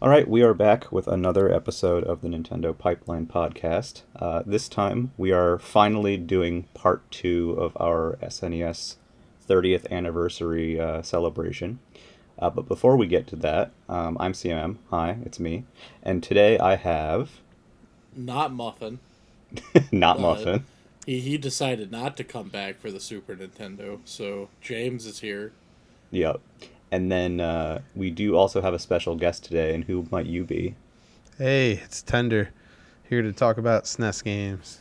All right, we are back with another episode of the Nintendo Pipeline Podcast. This time, we are finally doing part two of our SNES 30th anniversary celebration. But before we get to that, I'm CMM. Hi, it's me. And today I have Not Muffin. not Uh, Muffin. he decided not to come back for the Super Nintendo, so James is here. Yep. And then we do also have a special guest today, and who might you be? Hey, it's Tender, here to talk about SNES games,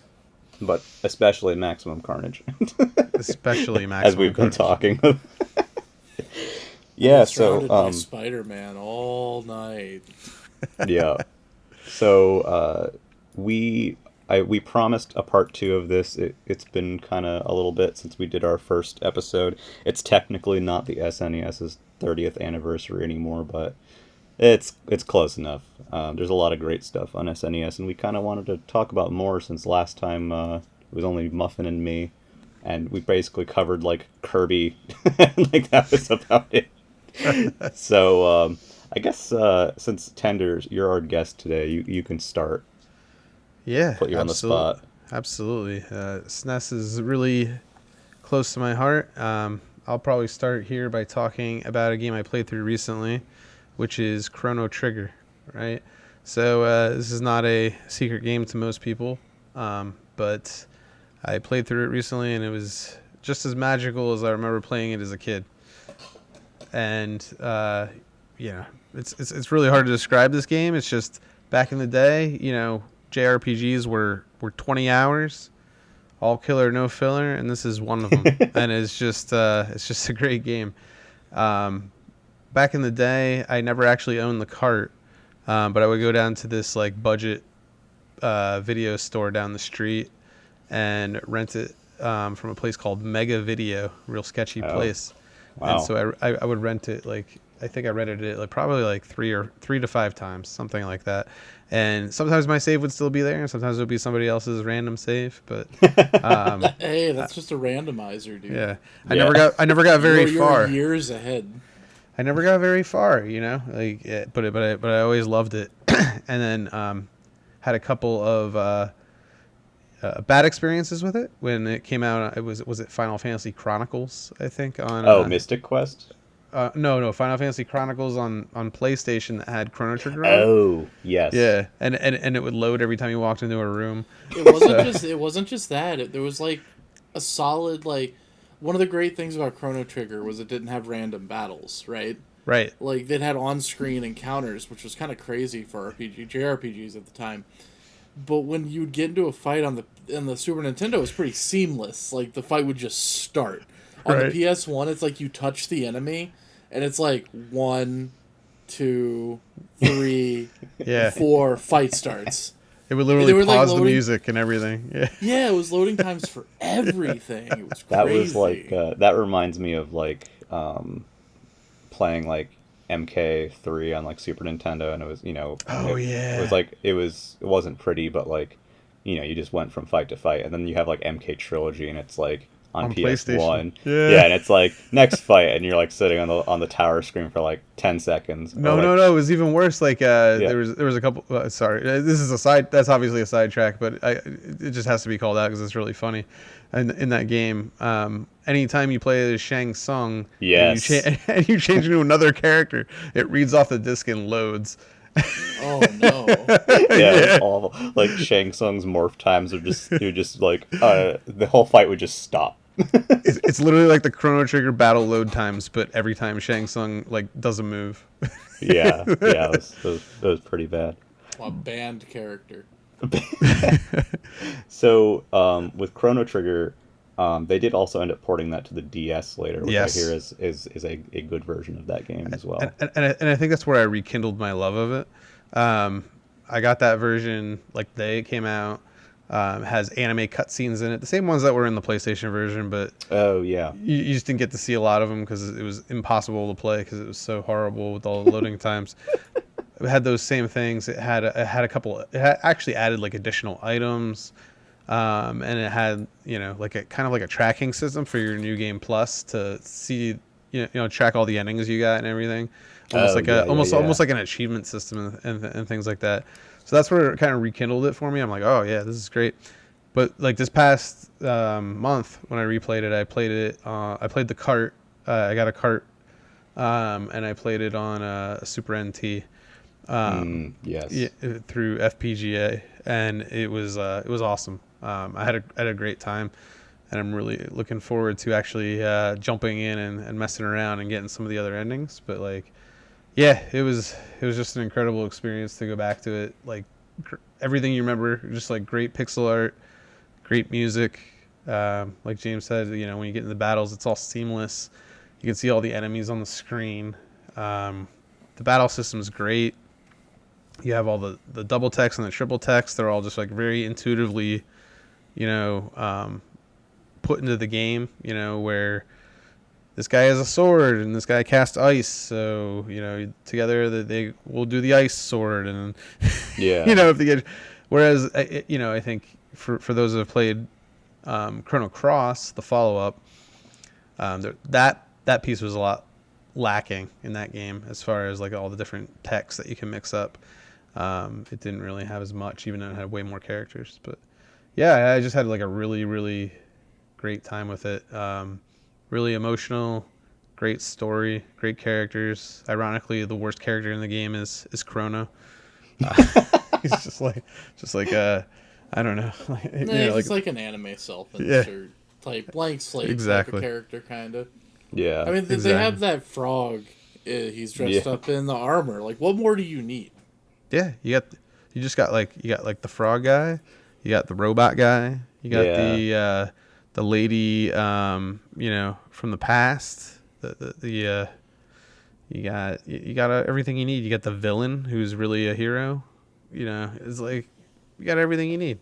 But especially Maximum Carnage, especially as Maximum we've been Carnage. talking. I've Yeah, been so surrounded by Spider-Man all night. yeah. So we promised a part two of this. It's been kind of a little bit since we did our first episode. It's technically not the SNES's 30th anniversary anymore, but it's close enough. There's a lot of great stuff on SNES, and we kind of wanted to talk about more since last time it was only Muffin and me, and we basically covered like Kirby, like that was about it. So I guess since Tenders, you're our guest today, you can start. Yeah, Put you on the spot. absolutely. SNES is really close to my heart. I'll probably start here by talking about a game I played through recently, which is Chrono Trigger, right? So this is not a secret game to most people, but I played through it recently, and it was just as magical as I remember playing it as a kid. And yeah, it's really hard to describe this game. It's just back in the day, JRPGs were 20 hours, all killer, no filler, and this is one of them. And it's just a great game. Um, Back in the day, I never actually owned the cart, but I would go down to this like budget video store down the street and rent it from a place called Mega Video, real sketchy Oh, place. And wow. so I would rent it like I think I rented it like probably like three to five times, something like that. And sometimes my save would still be there, and sometimes it would be somebody else's random save. But um, Hey, I, that's just a randomizer, dude. yeah, Yeah. I never got very You're far. years ahead. I never got very far, like but I always loved it. And then had a couple of bad experiences with it when it came out. It was it Final Fantasy Chronicles, I think, on Oh, Mystic Quest? no, Final Fantasy Chronicles on PlayStation that had Chrono Trigger on it. Oh, yes. Yeah, and it would load every time you walked into a room. So It wasn't just that. There was like a solid like one of the great things about Chrono Trigger was it didn't have random battles, right? right, Like it had on-screen encounters, which was kind of crazy for JRPGs at the time. But when you'd get into a fight on the Super Nintendo, it was pretty seamless. Like the fight would just start. On the right, PS1, it's like you touch the enemy, and it's like 1, 2, 3, yeah. 4, fight starts. It would They literally were like pause the loading. music and everything. Yeah, Yeah, it was loading times for everything. It was That was like, crazy. that reminds me of like playing like MK3 on like Super Nintendo, and it was, oh it was yeah, like, it wasn't pretty, but like, you just went from fight to fight, and then you have like MK Trilogy, and it's like on on PlayStation. PS1. Yeah. Yeah, and it's like next fight, and you're like sitting on the tower screen for like 10 seconds. Or No, like, no, no. It was even worse. Like yeah. there was a couple. Sorry, this is a side. That's obviously a sidetrack, but it just has to be called out because it's really funny. And in that game, anytime you play as Shang Tsung and Yes. and you change into another character, it reads off the disc and loads. Oh no. Yeah, it was Yeah, awful. Like Shang Tsung's morph times are just, you're just like, the whole fight would just stop. it's literally like the Chrono Trigger battle load times, but every time Shang Tsung like does a move. Yeah, yeah, it was pretty bad. A banned character. So, with Chrono Trigger, they did also end up porting that to the DS later, which I Yes. hear is a good version of that game as well. And I think that's where I rekindled my love of it. I got that version like the day it came out. Has anime cutscenes in it, the same ones that were in the PlayStation version, but Oh, yeah. you just didn't get to see a lot of them because it was impossible to play because it was so horrible with all the loading times. It had those same things. It had a couple. It had actually added like additional items, and it had like a kind of like a tracking system for your new game plus to see track all the endings you got and everything. Oh, yeah, Almost like an achievement system and things like that. So that's where it kind of rekindled it for me. I'm like, oh yeah, this is great. But like this past month when I replayed it, I played the cart. I got a cart, and I played it on a Super NT. Yes. Yeah, through FPGA, and it was awesome. I had a great time, and I'm really looking forward to actually jumping in and messing around and getting some of the other endings. But like, yeah, it was just an incredible experience to go back to it. Like everything you remember, just like great pixel art, great music. Like James said, when you get in the battles, it's all seamless. You can see all the enemies on the screen. The battle system is great. You have all the double text and the triple text. They're all just like very intuitively, put into the game, where this guy has a sword and this guy casts ice. So, together they will do the ice sword. And, Yeah. if they get, whereas, I think for those that have played Chrono Cross, the follow-up, that piece was a lot lacking in that game as far as like all the different texts that you can mix up. It didn't really have as much, even though it had way more characters. But yeah, I just had like a really, really great time with it. Really emotional, great story, great characters. Ironically, the worst character in the game is Chrono. He's just like I don't know. It's like an anime self-insert type blank slate type of character, kind of. Yeah. I mean, they have that frog. He's dressed up in the armor. Like, what more do you need? Yeah, you got the frog guy, you got the robot guy, you got the lady, from the past. You got everything you need. You got the villain who's really a hero. It's like you got everything you need.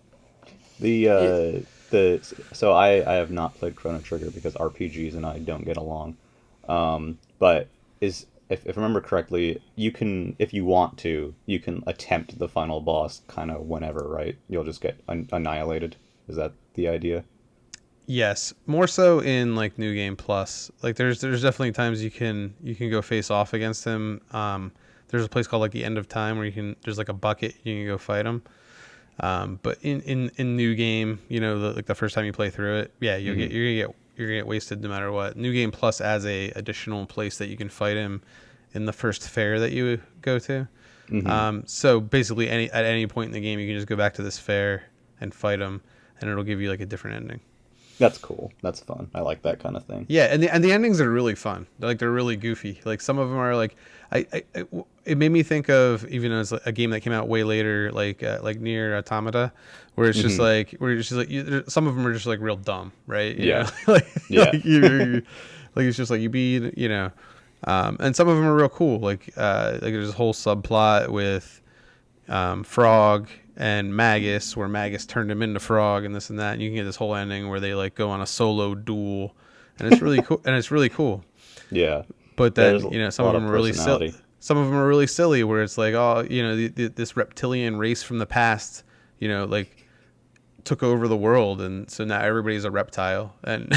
So I have not played Chrono Trigger because RPGs and I don't get along. But if I remember correctly, you can, if you want to, you can attempt the final boss kind of whenever, right? You'll just get annihilated. Is that the idea? Yes, more so in like New Game Plus. Like there's definitely times you can go face off against him. There's a place called like the End of Time where there's like a bucket, you can go fight him. But in New Game, the first time you play through it, yeah, you're gonna get wasted no matter what. New Game Plus adds a additional place that you can fight him in the first fair that you go to. So basically at any point in the game you can just go back to this fair and fight him, and it'll give you like a different ending. That's cool. That's fun. I like that kind of thing. Yeah, and the endings are really fun. They're really goofy. Like some of them are like it made me think of even as a game that came out way later, like Nier Automata, where it's just like some of them are just like real dumb, right? Like it's just like you beat, and some of them are real cool. Like there's a whole subplot with Frog and Magus, where Magus turned him into Frog and this and that, and you can get this whole ending where they like go on a solo duel, and it's really cool. And it's really cool. Yeah. But then some of them are really silly. Some of them are really silly, where it's like, this reptilian race from the past, like took over the world, and so now everybody's a reptile, and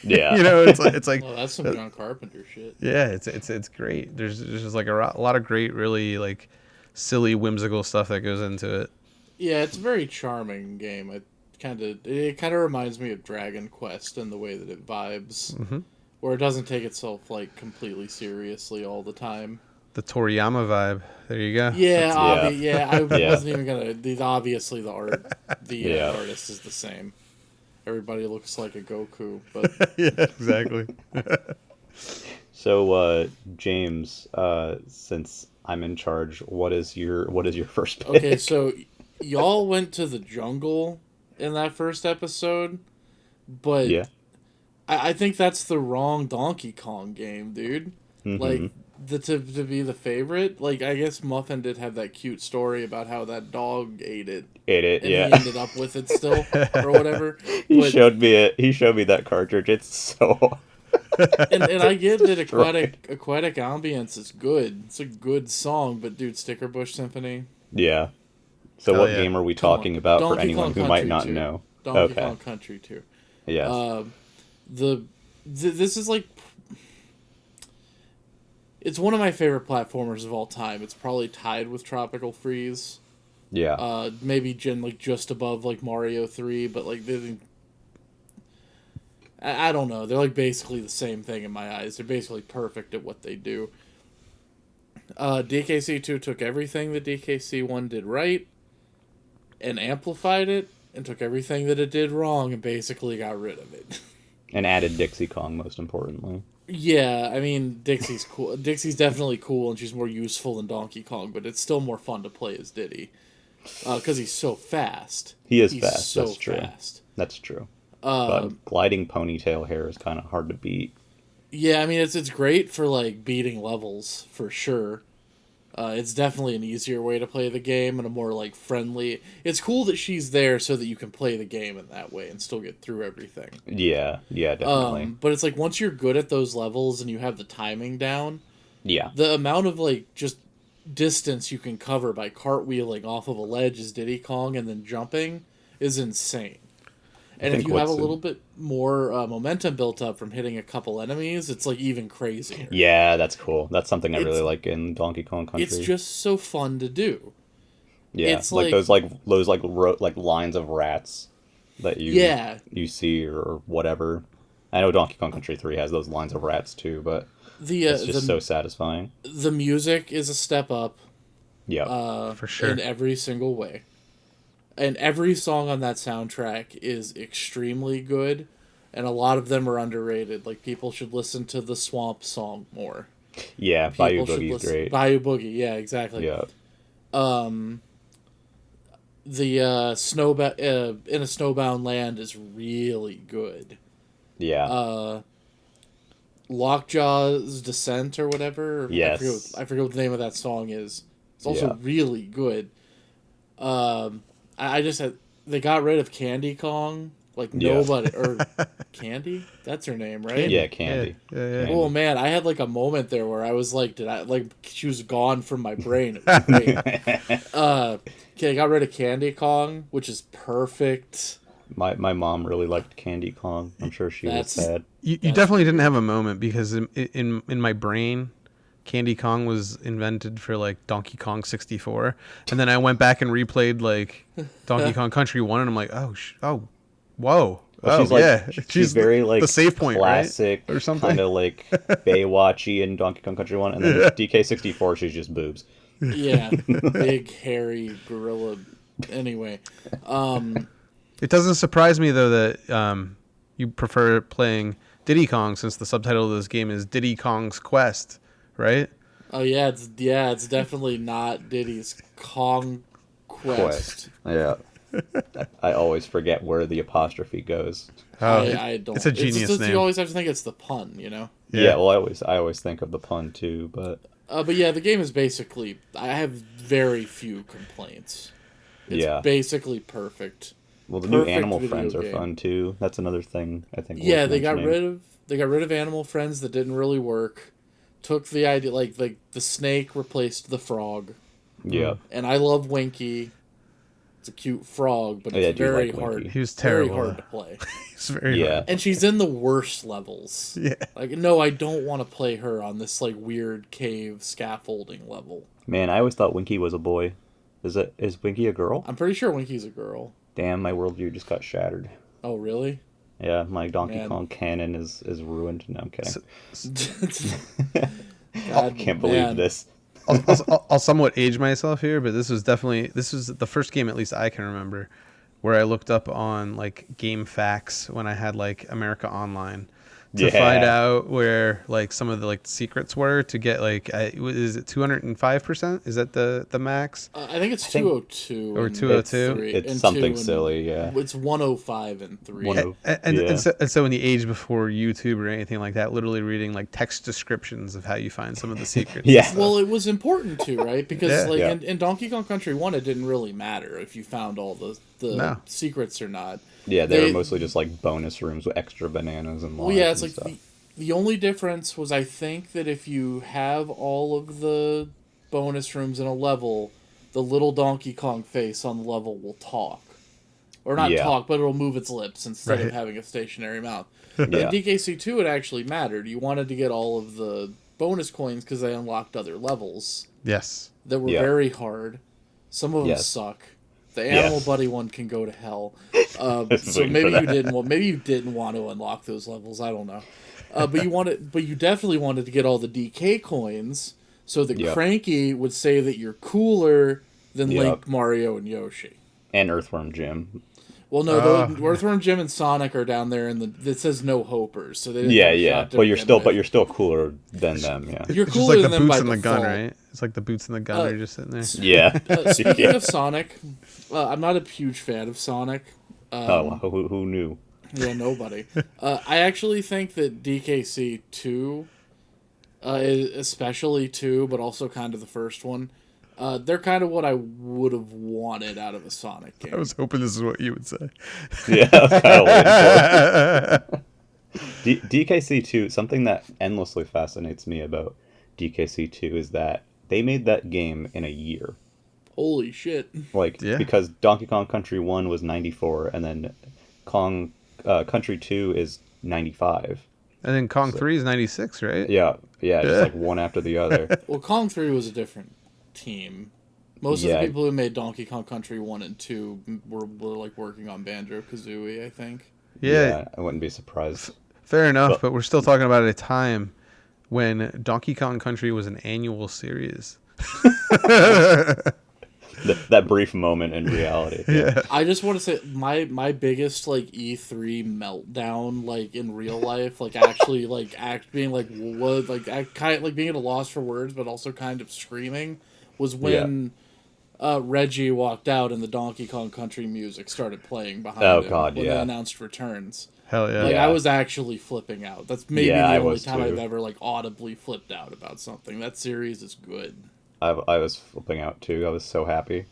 yeah, it's like well, that's some John Carpenter shit. Yeah, it's great. There's just like a lot of great, really like silly, whimsical stuff that goes into it. Yeah, it's a very charming game. It kind of reminds me of Dragon Quest in the way that it vibes, where it doesn't take itself like completely seriously all the time. The Toriyama vibe. There you go. Yeah, I wasn't even gonna. Obviously, the artist is the same. Everybody looks like a Goku, but yeah, exactly. So, James, since I'm in charge, what is your first pick? Okay, so y'all went to the jungle in that first episode, but yeah. I think that's the wrong Donkey Kong game, dude. Like to be the favorite. Like, I guess Muffin did have that cute story about how that dog ate it, and he ended up with it still or whatever. He showed me that cartridge. It's so. and I get that aquatic ambience is good. It's a good song, but dude, Sticker Bush Symphony. Yeah. So what game are we talking about for anyone who might not know? Donkey Kong Country 2. Yes. This is like It's one of my favorite platformers of all time. It's probably tied with Tropical Freeze. Yeah. Maybe just above like Mario 3, but like I don't know. They're like basically the same thing in my eyes. They're basically perfect at what they do. DKC2 took everything that DKC1 did right and amplified it, and took everything that it did wrong and basically got rid of it. And added Dixie Kong, most importantly. Yeah, I mean, Dixie's cool. Dixie's definitely cool, and she's more useful than Donkey Kong, but it's still more fun to play as Diddy. Because he's so fast. He's fast. So that's true. Fast. That's true. But gliding ponytail hair is kind of hard to beat. Yeah, I mean, it's great for, like, beating levels, for sure. It's definitely an easier way to play the game and a more, like, friendly... It's cool that she's there so that you can play the game in that way and still get through everything. Yeah, definitely. But it's like, once you're good at those levels and you have the timing down... Yeah. The amount of, like, just distance you can cover by cartwheeling off of a ledge as Diddy Kong and then jumping is insane. And if you have a little bit more momentum built up from hitting a couple enemies, it's like even crazier. Yeah, that's cool. That's something I really like in Donkey Kong Country. It's just so fun to do. Yeah, it's like those lines of rats that you see or whatever. I know Donkey Kong Country 3 has those lines of rats too, but it's just so satisfying. The music is a step up. Yeah, for sure. In every single way. And every song on that soundtrack is extremely good, and a lot of them are underrated. Like, people should listen to the Swamp song more. Yeah, Bayou Boogie's great. Bayou Boogie, yeah, exactly. Yeah. The In a Snowbound Land is really good. Yeah. Lockjaw's Descent or whatever. Yes. I forget what the name of that song is. It's also really good. I just had... They got rid of Candy Kong. Like, nobody... Or Candy? That's her name, right? Yeah, Candy. Yeah. Oh, man, I had, like, a moment there where I was like, she was gone from my brain. It was great. Okay, I got rid of Candy Kong, which is perfect. My mom really liked Candy Kong. I'm sure she was sad. You definitely didn't have a moment, because in my brain... Candy Kong was invented for like Donkey Kong 64, and then I went back and replayed like Donkey Kong Country 1, and I'm like, whoa, well, she's very like the save point, classic, right? Or something kind of like Baywatchy in Donkey Kong Country 1, and then DK64, she's just boobs. Yeah, big hairy gorilla. Anyway, it doesn't surprise me though that you prefer playing Diddy Kong, since the subtitle of this game is Diddy Kong's Quest. Right? Oh yeah, it's definitely not Diddy's Kong Quest. Yeah. I always forget where the apostrophe goes. Oh, I don't. It's a genius name. You always have to think it's the pun, you know. Yeah. Well, I always think of the pun too, but. But yeah, the game is basically. I have very few complaints. It's basically perfect. Well, the new Animal Friends are fun too. That's another thing I think. Yeah, they got rid of Animal Friends that didn't really work. Took the idea, like the snake replaced the frog. Yeah. And I love Winky. It's a cute frog, but it's very hard. He was terrible. Very hard to play. He's very hard. And she's in the worst levels. Yeah. Like, no, I don't want to play her on this like weird cave scaffolding level. Man, I always thought Winky was a boy. Is Winky a girl? I'm pretty sure Winky's a girl. Damn, my worldview just got shattered. Oh, really? Yeah, my Donkey Kong canon is ruined. No, I'm kidding. I can't believe this. I'll somewhat age myself here, but this was the first game, at least I can remember, where I looked up on like Game Facts when I had like America Online to find out where like some of the like secrets were to get like is it 205%? Is that the max? I think it's 202 or 202. It's something silly, yeah. It's 105 and 3. And so in the age before YouTube or anything like that, literally reading like text descriptions of how you find some of the secrets. Yeah. Well, it was important to, right? Because in Donkey Kong Country 1, it didn't really matter if you found all the secrets or not. Yeah, they were mostly just like bonus rooms with extra bananas and lives. Well, yeah, it's like the only difference was, I think, that if you have all of the bonus rooms in a level, the little Donkey Kong face on the level will talk. Or not talk, but it'll move its lips instead of having a stationary mouth. In DKC2, it actually mattered. You wanted to get all of the bonus coins because they unlocked other levels Yes. that were Yeah. very hard. Some of them Yes. suck. The Animal Yes. Buddy one can go to hell. was So waiting maybe for you that. didn't. Well, maybe you didn't want to unlock those levels. I don't know. But you definitely wanted to get all the DK coins, so that Yep. Cranky would say that you're cooler than Yep. Link, Mario, and Yoshi. And Earthworm Jim. Well, no, Oh, Earthworm Jim and Sonic are down there, and it says no hopers, so they didn't Yeah, have a yeah. shot to But you're begin still with. cooler than them. Yeah. You're it's just cooler like the than them by boots and the gun, default. right? It's like the boots and the gun are just sitting there. Yeah. Speaking Yeah. of Sonic, I'm not a huge fan of Sonic. Oh, who knew? Yeah, nobody. I actually think that DKC 2, especially 2, but also kind of the first one, they're kind of what I would have wanted out of a Sonic game. I was hoping this is what you would say. Yeah, I was kind of waiting for it. DKC2, something that endlessly fascinates me about DKC2 is that they made that game in a year. Holy shit. Like, Yeah. because Donkey Kong Country 1 was 94, and then Country 2 is 95. And then Kong 3 is 96, right? Yeah, Yeah. just like one after the other. Well, Kong 3 was a different team. Most of Yeah. the people who made Donkey Kong Country 1 and 2 were like working on Banjo-Kazooie, I think. Yeah, I wouldn't be surprised. fair enough, But- but we're still talking about a time when Donkey Kong Country was an annual series. That brief moment in reality. Yeah. I just want to say my biggest like E3 meltdown like in real life, like actually like being like what like kind of like being at a loss for words, but also kind of screaming, was when Reggie walked out and the Donkey Kong Country music started playing behind Oh, him God, when yeah. they announced returns. Hell yeah. Like Yeah. I was actually flipping out. That's maybe Yeah, the I only was time I've too. ever like audibly flipped out about something. That series is good. I was flipping out too. I was so happy.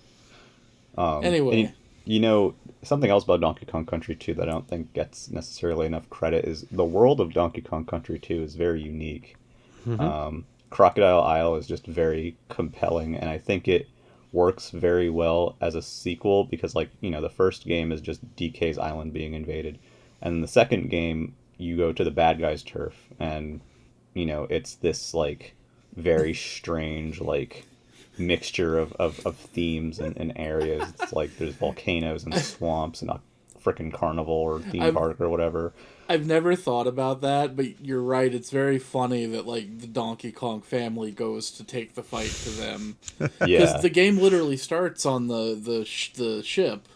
Anyway. and you know, something else about Donkey Kong Country 2 that I don't think gets necessarily enough credit is the world of Donkey Kong Country 2 is very unique. Crocodile Isle is just very compelling, and I think it works very well as a sequel because, like, you know, the first game is just DK's island being invaded, and the second game you go to the bad guy's turf, and, you know, it's this, like, very strange, like, mixture of themes and areas. It's like there's volcanoes and swamps and a frickin' carnival or theme park or whatever. I've never thought about that, but you're right. It's very funny that like the Donkey Kong family goes to take the fight to them because Yeah. the game literally starts on the ship,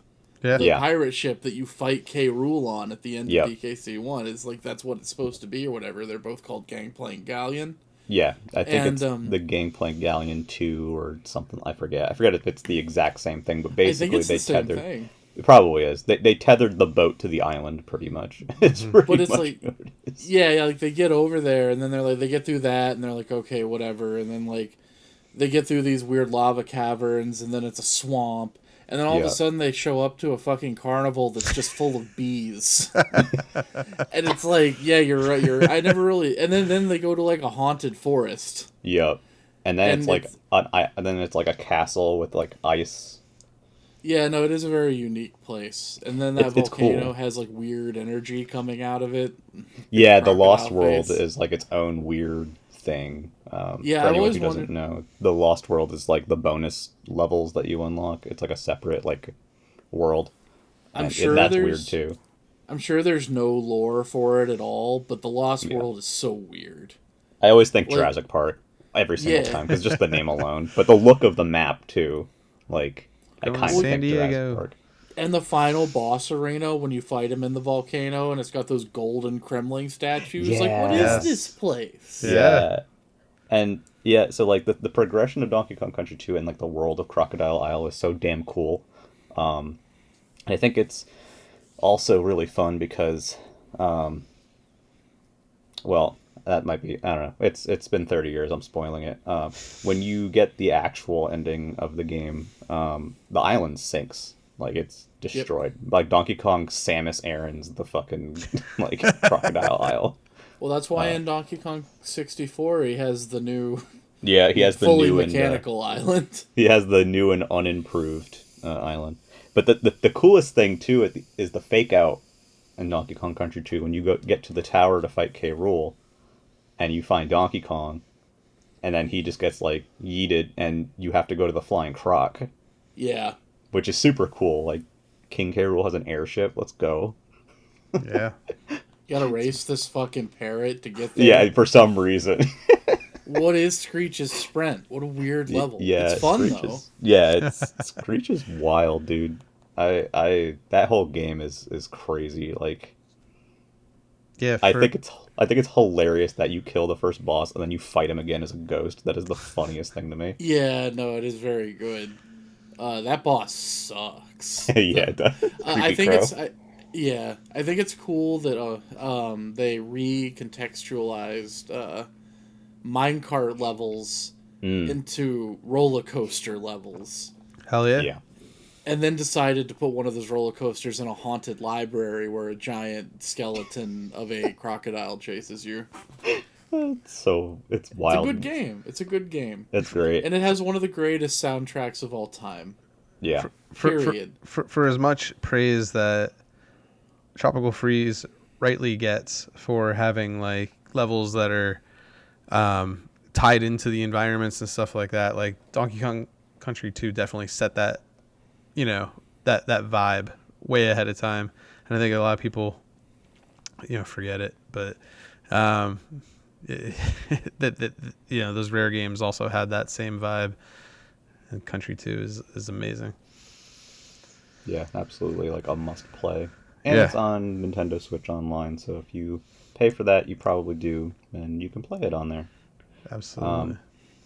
Yeah. the Yeah. pirate ship that you fight K. Rool on at the end Yep. of DKC 1. It's like that's what it's supposed to be or whatever. They're both called Gangplank Galleon. Yeah, I think And, it's um, the Gangplank Galleon 2 or something. I forget if it's the exact same thing, but I think basically it's they the same tethered. thing. It probably is. They tethered the boat to the island, pretty much. It's pretty But it's much like- what it is. Yeah, like they get over there and then they're like they get through that and they're like okay whatever and then like they get through these weird lava caverns and then it's a swamp and then all of Yeah. a sudden they show up to a fucking carnival that's just full of bees and it's like yeah you're right I never really and then they go to like a haunted forest. Yep. And then And it's like it's- and then it's like a castle with like ice. Yeah, no, it is a very unique place and then that It's volcano cool. has like weird energy coming out of it. Yeah, the Lost crocodile World face. is like its own weird thing. Yeah, for I've anyone always who doesn't wondered- know, the Lost World is like the bonus levels that you unlock. It's like a separate like world. I'm And sure that's there's weird too. I'm sure there's no lore for it at all, but the Lost World is so weird. I always think Like- Jurassic Park every single Yeah. time because just the name alone, but the look of the map too. Like I Going to kind of San think Diego. Jurassic Park. And the final boss arena when you fight him in the volcano and it's got those golden Kremling statues. Like, what is Yes. this place? Yeah. And yeah, so like the progression of Donkey Kong Country 2 and like the world of Crocodile Isle is so damn cool. I think it's also really fun because, well, that might be, I don't know. It's been 30 years. I'm spoiling it. When you get the actual ending of the game, the island sinks. Like it's destroyed. Like Donkey Kong Samus Aran's the fucking like Crocodile Isle. Well, that's why in Donkey Kong 64 he has the new Yeah, he has the fully new mechanical island. he has the new and unimproved island. But the coolest thing too is the fake out in Donkey Kong Country 2 when you get to the tower to fight K. Rool, and you find Donkey Kong, and then he just gets like yeeted, and you have to go to the Flying Croc, Yeah. which is super cool. Like King K. Rool has an airship. Let's go. Yeah. You gotta race this fucking parrot to get there. Yeah, for some reason. What is Screech's sprint? What a weird level. Yeah, It's fun Screech though. Yeah, it's Screech is wild, dude. I that whole game is crazy. Like, Yeah. I think it's hilarious that you kill the first boss and then you fight him again as a ghost. That is the funniest thing to me. Yeah, no, it is very good. That boss sucks. Yeah, it does. I Creepy think Crow. I think it's cool that they recontextualized minecart levels into roller coaster levels. Hell yeah. Yeah. And then decided to put one of those roller coasters in a haunted library where a giant skeleton of a crocodile chases you. It's wild. It's a good game. It's a good game. It's great. And it has one of the greatest soundtracks of all time. Yeah. Period. For as much praise that Tropical Freeze rightly gets for having like levels that are tied into the environments and stuff like that, like Donkey Kong Country 2 definitely set that, that vibe way ahead of time. And I think a lot of people, forget it, but those rare games also had that same vibe. And Country 2 is amazing. Yeah, absolutely. Like a must play. And Yeah. it's on Nintendo Switch Online, so if you pay for that, you probably do, and you can play it on there. Absolutely.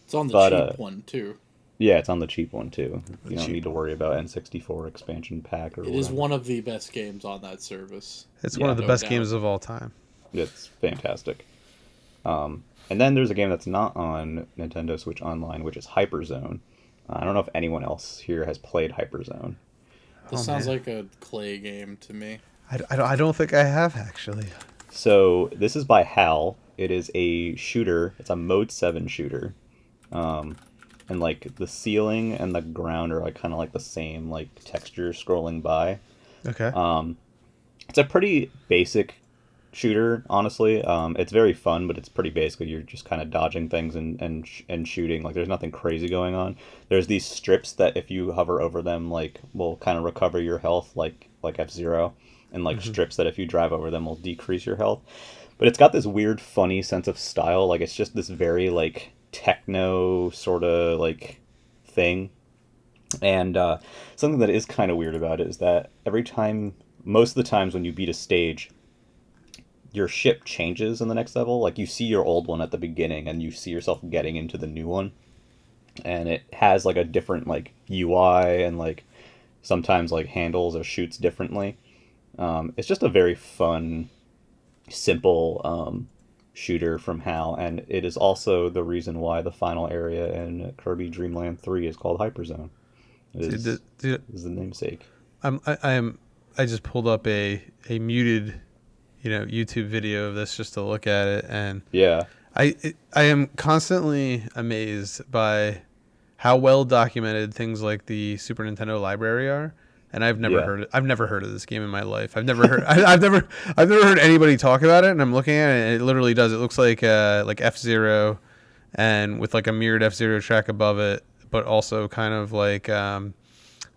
It's on the But, cheap one, too. Yeah, it's on the cheap one too. You don't cheap need to worry about N64 expansion pack or It whatever. is one of the best games on that service. It's Yeah, one of the no best doubt. games of all time. It's fantastic. And then there's a game that's not on Nintendo Switch Online, which is Hyperzone. I don't know if anyone else here has played Hyperzone. This Oh, sounds man. like a Clay game to me. I don't think I have, actually. So this is by HAL. It is a shooter. It's a Mode 7 shooter. And like the ceiling and the ground are like kind of like the same like texture scrolling by. Okay. It's a pretty basic shooter, honestly. It's very fun, but it's pretty basic. You're just kind of dodging things and shooting. Like there's nothing crazy going on. There's these strips that if you hover over them, like will kind of recover your health, like F-Zero, and like strips that if you drive over them will decrease your health. But it's got this weird, funny sense of style. Like it's just this very like techno sort of like thing. And something that is kind of weird about it is that most of the times when you beat a stage, your ship changes in the next level. Like you see your old one at the beginning and you see yourself getting into the new one. And it has like a different like UI and like sometimes like handles or shoots differently. It's just a very fun, simple shooter from HAL, and it is also the reason why the final area in Kirby Dream Land 3 is called Hyperzone. It is the namesake. I just pulled up a muted, YouTube video of this just to look at it, and Yeah. I am constantly amazed by how well documented things like the Super Nintendo library are. And I've never heard of this game in my life. I've never heard I've never heard anybody talk about it, and I'm looking at it and it literally does. It looks like F-Zero, and with like a mirrored F-Zero track above it, but also kind of like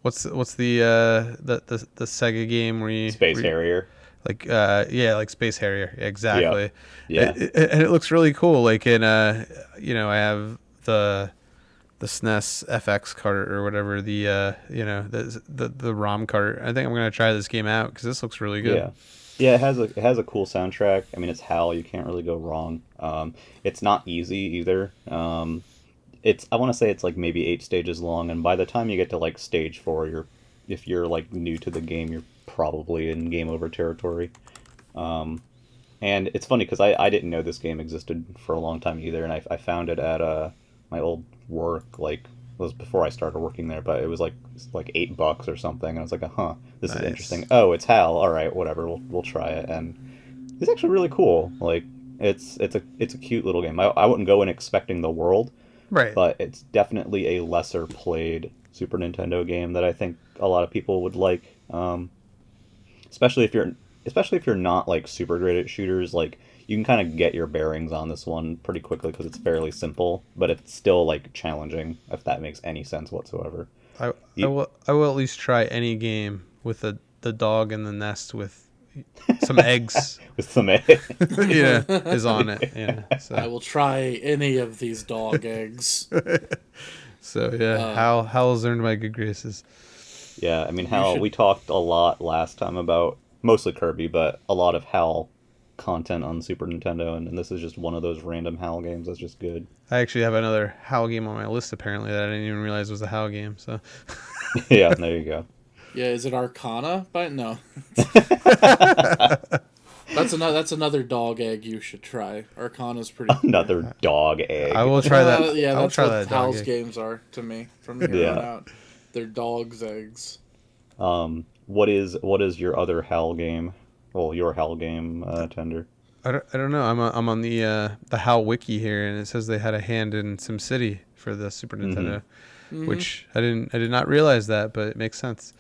what's the Sega game where you Space Harrier. like like Space Harrier. Exactly. Yeah. And it looks really cool. Like in I have the SNES FX cart or whatever, the ROM cart. I think I'm gonna try this game out because this looks really good. Yeah, it has a cool soundtrack. I mean, it's HAL. You can't really go wrong. It's not easy either. I want to say it's like maybe 8 stages long, and by the time you get to like stage 4, if you're like new to the game, you're probably in game over territory. And it's funny because I didn't know this game existed for a long time either, and I found it at my old work, like it was before I started working there, but it was like $8 or something, and I was like, this is interesting. Oh, it's HAL. All right, whatever, we'll try it, and it's actually really cool. Like it's a cute little game. I wouldn't go in expecting the world, Right. but it's definitely a lesser played Super Nintendo game that I think a lot of people would like, especially if you're not like super great at shooters. Like you can kind of get your bearings on this one pretty quickly because it's fairly simple, but it's still like challenging, if that makes any sense whatsoever. I will at least try any game with the dog in the nest with some eggs. With some eggs. Yeah, is on it. Yeah, so. I will try any of these dog eggs. So yeah, Hal has earned my good graces. Yeah, I mean, Hal, we talked a lot last time about mostly Kirby, but a lot of Hal content on Super Nintendo, and this is just one of those random HAL games that's just good. I actually have another HAL game on my list, apparently, that I didn't even realize was a HAL game. So, yeah, there you go. Yeah, is it Arcana? But no, that's another dog egg you should try. Arcana's pretty. Another dog egg. I will try that. Yeah, I'll that's try what that HAL's games are to me from here on out. They're dogs' eggs. What is your other HAL game? Well, your HAL game, Tender. I don't know. I'm on the HAL wiki here, and it says they had a hand in SimCity for the Super Nintendo, which I did not realize that, but it makes sense.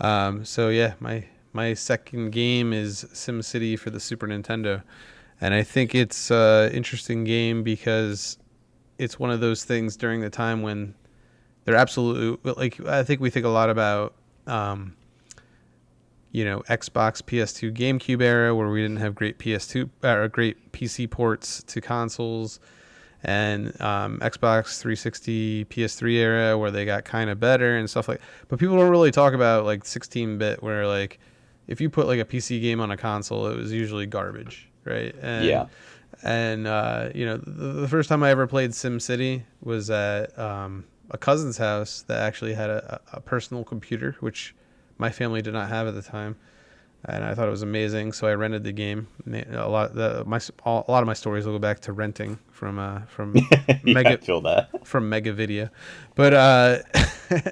So yeah, my second game is SimCity for the Super Nintendo, and I think it's an interesting game because it's one of those things during the time when they're absolutely, like, I think we think a lot about Xbox, PS2, GameCube era, where we didn't have great PS2 or great PC ports to consoles, and Xbox 360, PS3 era, where they got kind of better and stuff like. But people don't really talk about like 16-bit, where like if you put like a PC game on a console, it was usually garbage, right? And, And the first time I ever played SimCity was at a cousin's house that actually had a personal computer, which my family did not have at the time, and I thought it was amazing. So I rented the game. A lot of my stories will go back to renting from Mega Video, but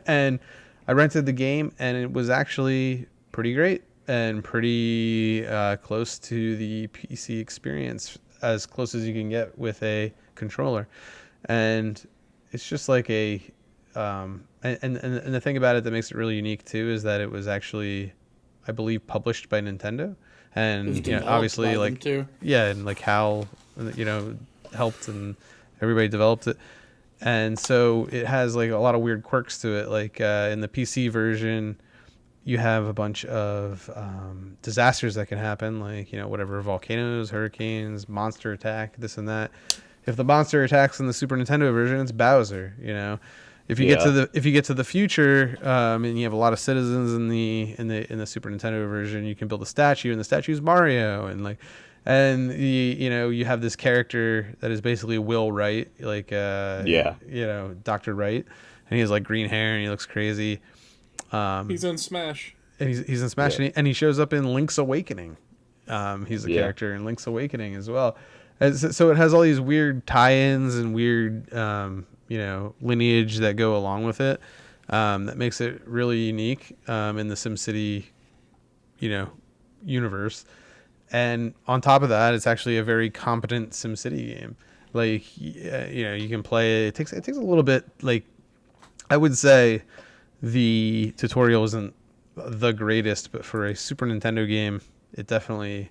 and I rented the game, and it was actually pretty great and pretty close to the PC experience, as close as you can get with a controller, and it's just like a and the thing about it that makes it really unique too is that it was actually, I believe, published by Nintendo, and obviously like and like HAL helped and everybody developed it, and so it has like a lot of weird quirks to it. Like in the PC version, you have a bunch of disasters that can happen, like whatever, volcanoes, hurricanes, monster attack, this and that. If the monster attacks in the Super Nintendo version, it's Bowser. If you get to the future, and you have a lot of citizens in the Super Nintendo version, you can build a statue, and the statue is Mario, and you have this character that is basically Will Wright, like Dr. Wright, and he has like green hair and he looks crazy. He's in Smash. And he's in Smash, and he shows up in Link's Awakening. He's a character in Link's Awakening as well. And so it has all these weird tie-ins and weird lineage that go along with it, that makes it really unique in the SimCity universe. And on top of that, it's actually a very competent SimCity game. Like you can play it. It takes a little bit. Like, I would say the tutorial isn't the greatest, but for a Super Nintendo game, it definitely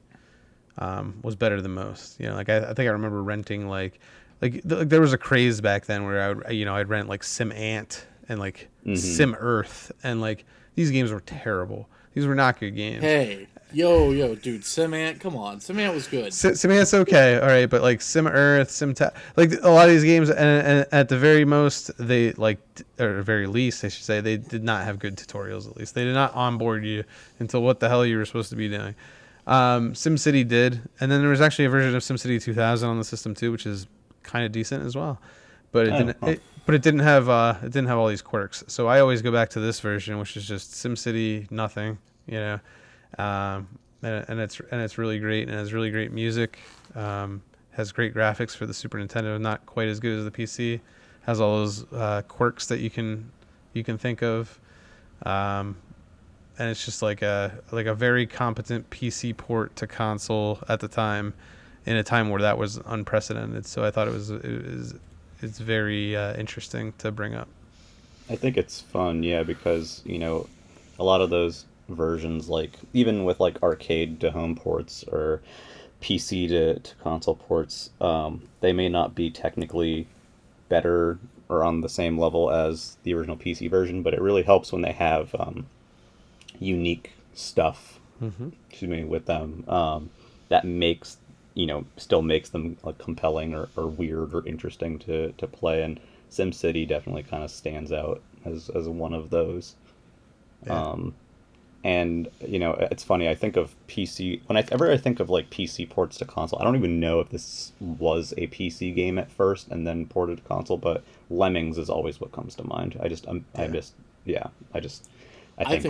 was better than most. I think I remember renting like there was a craze back then where I'd rent like Sim Ant and like Sim Earth, and like these games were terrible. These were not good games. Hey, yo, dude, Sim Ant, come on, Sim Ant was good. Sim Ant's okay, all right, but like Sim Earth, like a lot of these games, and at the very most, or very least, I should say, they did not have good tutorials. At least they did not onboard you into what the hell you were supposed to be doing. SimCity did, and then there was actually a version of SimCity 2000 on the system too, which is kind of decent as well, but it didn't have all these quirks. So I always go back to this version, which is just SimCity nothing, and it's really great, and has really great music, has great graphics for the Super Nintendo, not quite as good as the PC, has all those quirks that you can think of, and it's just like a very competent PC port to console at the time, in a time where that was unprecedented. So I thought it's very interesting to bring up. I think it's fun, because a lot of those versions, like even with like arcade to home ports, or PC to console ports, they may not be technically better or on the same level as the original PC version, but it really helps when they have unique stuff, excuse me, with them, that makes, still makes them like compelling or weird or interesting to play. And SimCity definitely kind of stands out as one of those. Yeah. And it's funny. I think of PC whenever I think of like PC ports to console. I don't even know if this was a PC game at first and then ported to console. But Lemmings is always what comes to mind. I think of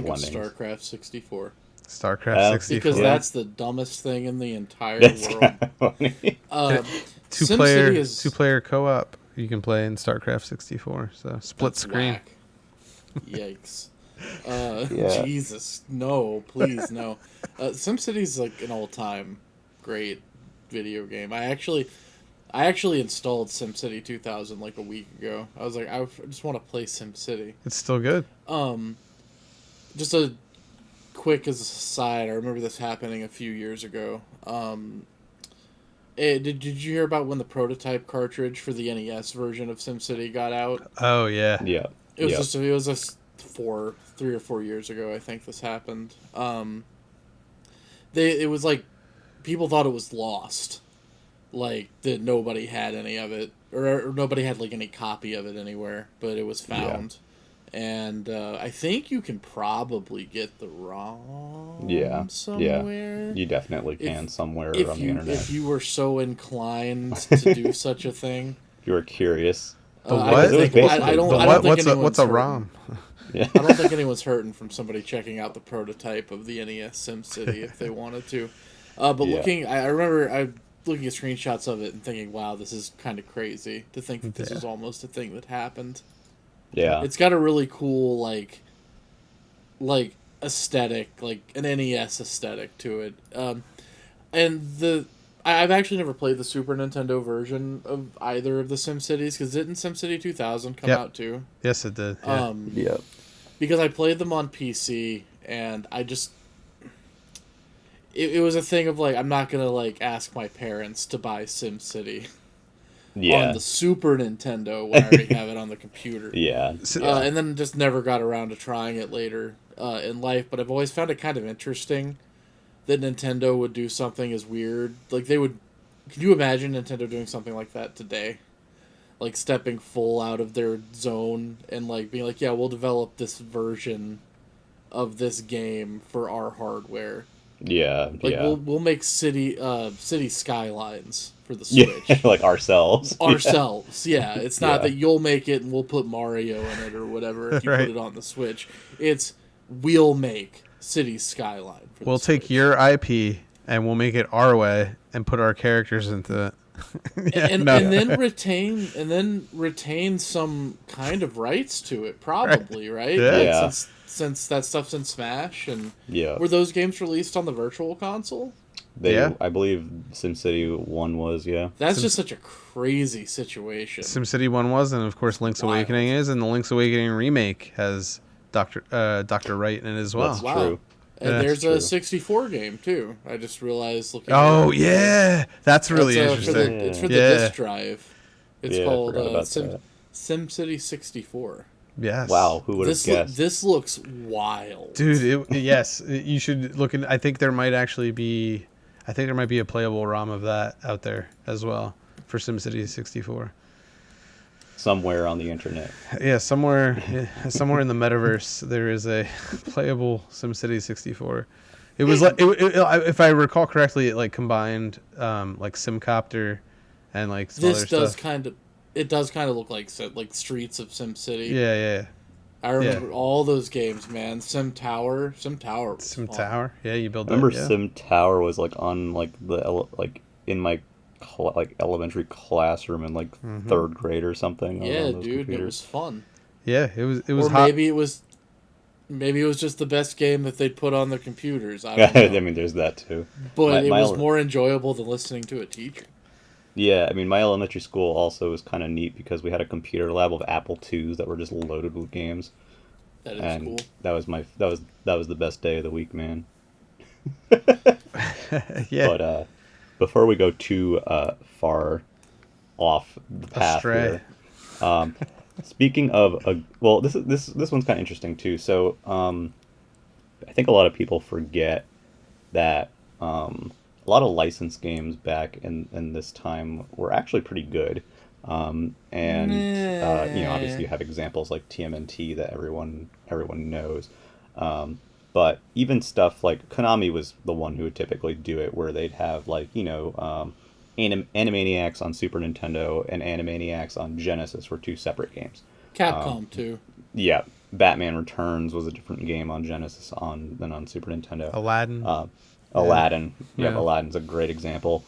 Lemmings. StarCraft 64. StarCraft 64. Because that's the dumbest thing in the entire That's world. kind of funny. Two-player co-op you can play in StarCraft 64. So split screen. Whack. Yikes. Yeah. Jesus, no, please, no. SimCity's like an all-time great video game. I actually installed SimCity 2000 like a week ago. I was like, I just want to play SimCity. It's still good. Just a quick as a side, I remember this happening a few years ago. Did you hear about when the prototype cartridge for the NES version of SimCity got out? Oh yeah. Yeah. It was just 3 or 4 years ago, I think this happened. It was like people thought it was lost, like that nobody had any of it, or nobody had like any copy of it anywhere, but it was found. And I think you can probably get the ROM somewhere. Yeah, you definitely can somewhere on the internet. If you were so inclined to do such a thing. If you were curious. What's a ROM? Yeah. I don't think anyone's hurting from somebody checking out the prototype of the NES SimCity if they wanted to. But I remember looking at screenshots of it and thinking, wow, this is kind of crazy to think that this is almost a thing that happened. Yeah. It's got a really cool, like aesthetic, like an NES aesthetic to it. And I've actually never played the Super Nintendo version of either of the SimCities, because didn't SimCity 2000 come out too? Yes, it did. Yeah. Because I played them on PC, and I just... It was a thing of, like, I'm not going to, like, ask my parents to buy SimCity on the Super Nintendo when I already have it on the computer. And then just never got around to trying it later in life, but I've always found it kind of interesting that Nintendo would do something as weird. Like, they would... Can you imagine Nintendo doing something like that today? Like, stepping full out of their zone and, like, being like, yeah, we'll develop this version of this game for our hardware. We'll make city skylines for the Switch. Yeah, like ourselves. It's not that you'll make it and we'll put Mario in it or whatever if you put it on the Switch. It's, we'll make City Skyline for We'll the Switch. take your IP and we'll make it our way and put our characters into it. And then retain some kind of rights to it, probably, right? Yeah. Since that stuff's in Smash, and were those games released on the Virtual Console? I believe SimCity 1 was, That's just such a crazy situation. SimCity 1 was, and of course Link's Awakening is, and the Link's Awakening remake has Dr. Wright in it as well. That's true. And there's a 64 game, too. I just realized looking that's really interesting. It's for the disc drive. It's called SimCity 64. Yes. Wow, who would have guessed? This looks wild. Dude, you should look at... I think there might be a playable ROM of that out there as well for SimCity 64. Somewhere on the internet. Yeah, somewhere in the metaverse there is a playable SimCity 64. It was like if I recall correctly, it like combined like Simcopter and like some other stuff. It does kind of look like Streets of SimCity. Yeah. I remember all those games, man. Sim Tower. Yeah, you built that. I remember Sim Tower was like on like in my elementary classroom in like third grade or something. Yeah, dude, it was fun. Yeah, it was. Or hot. Maybe it was just the best game that they'd put on their computers. I don't know. I mean, there's that too. But it was more enjoyable than listening to a teacher. Yeah, I mean, my elementary school also was kind of neat because we had a computer lab of Apple IIs that were just loaded with games. That is cool. That was the best day of the week, man. Yeah. But before we go too far off the path Astray. here, speaking of well, this one's kind of interesting too. So I think a lot of people forget that a lot of licensed games back in this time were actually pretty good. Obviously you have examples like TMNT that everyone knows. But even stuff like Konami was the one who would typically do it, where they'd have like Animaniacs on Super Nintendo and Animaniacs on Genesis were two separate games. Capcom too. Yeah, Batman Returns was a different game on Genesis than on Super Nintendo. Aladdin. Aladdin. Yeah. Yeah, Aladdin's a great example.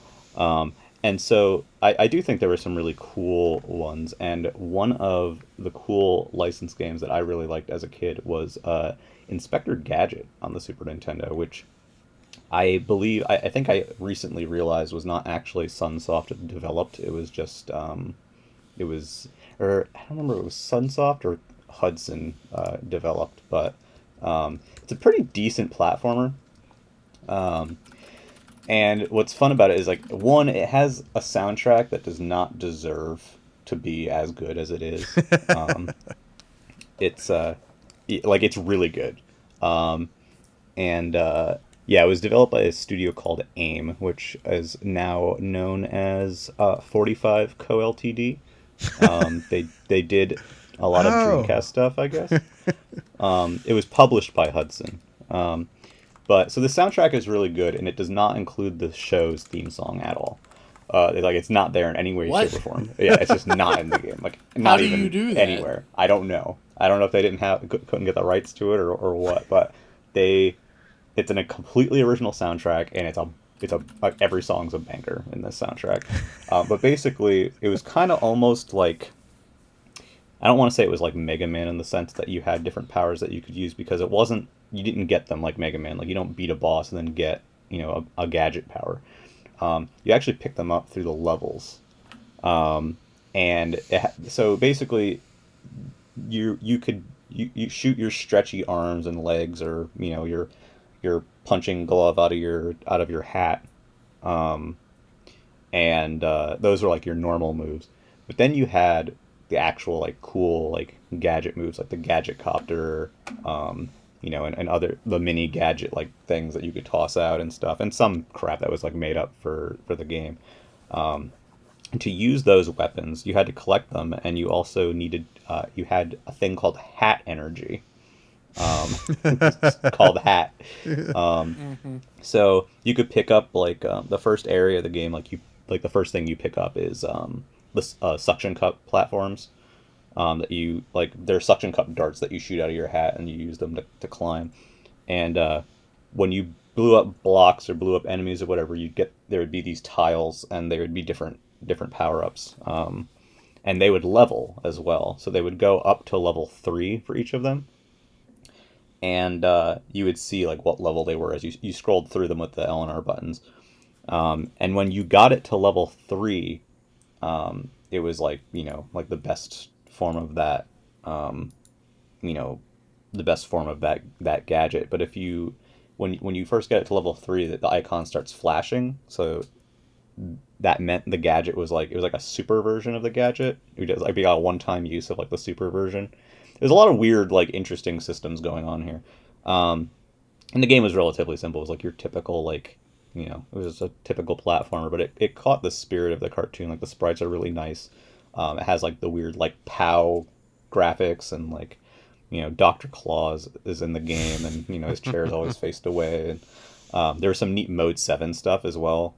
And so I do think there were some really cool ones, and one of the cool licensed games that I really liked as a kid was Inspector Gadget on the Super Nintendo, which I think I recently realized was not actually Sunsoft that developed. It was just I don't remember if it was Sunsoft or Hudson developed, but it's a pretty decent platformer. And what's fun about it is, like, one, it has a soundtrack that does not deserve to be as good as it is. It's it's really good. Yeah, it was developed by a studio called AIM, which is now known as 45 Co Ltd. They did a lot of Dreamcast stuff, I guess. It was published by Hudson. But so the soundtrack is really good, and it does not include the show's theme song at all. It's not there in any way, shape, or form. Yeah, it's just not in the game. Like, not even you do that? Anywhere. I don't know. I don't know if they couldn't get the rights to it or what. But it's in a completely original soundtrack, and every song's a banger in this soundtrack. But basically, it was kind of almost like, I don't want to say it was like Mega Man in the sense that you had different powers that you could use, because you didn't get them like Mega Man. Like, you don't beat a boss and then get, a gadget power. You actually pick them up through the levels. So basically, you shoot your stretchy arms and legs, or, your punching glove out of your hat. Those were like your normal moves. But then you had the actual, like, cool, like, gadget moves, like the Gadget Copter, and other, the mini gadget, like, things that you could toss out and stuff, and some crap that was, like, made up for the game. And to use those weapons, you had to collect them, and you also needed, you had a thing called hat energy, called hat. So you could pick up, like, the first area of the game, the first thing you pick up is the suction cup platforms. That you, like, they're suction cup darts that you shoot out of your hat, and you use them to climb. And when you blew up blocks or blew up enemies or whatever, there would be these tiles, and there would be different power-ups. And they would level as well. So they would go up to level 3 for each of them. And you would see, like, what level they were as you scrolled through them with the L and R buttons. And when you got it to level 3, it was like, like the best form of that, the best form of that gadget. But when you first get it to level 3, the icon starts flashing, so that meant the gadget was like, it was like a super version of the gadget. It was like, we got a one-time use of, like, the super version. There's a lot of weird, like, interesting systems going on here. And the game was relatively simple. It was like your typical, like, it was just a typical platformer, but it caught the spirit of the cartoon. Like, the sprites are really nice. It has, like, the weird, like, POW graphics, and, like, Dr. Claus is in the game, and, his chair is always faced away. And there was some neat Mode 7 stuff as well.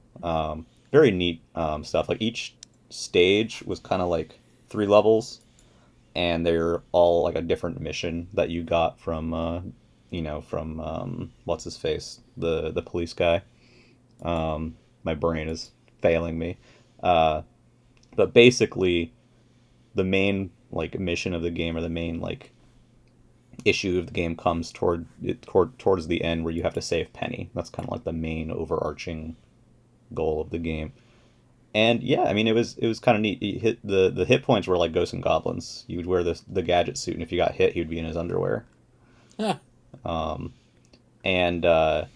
Very neat stuff. Like, each stage was kind of like 3 levels, and they're all, like, a different mission that you got from, what's his face? The police guy. My brain is failing me. But basically, the main, like, mission of the game, or the main, like, issue of the game, comes towards the end, where you have to save Penny. That's kind of like the main overarching goal of the game. And yeah, I mean, it was kind of neat. The hit points were like Ghosts and Goblins. You would wear the gadget suit, and if you got hit, he would be in his underwear. Yeah. And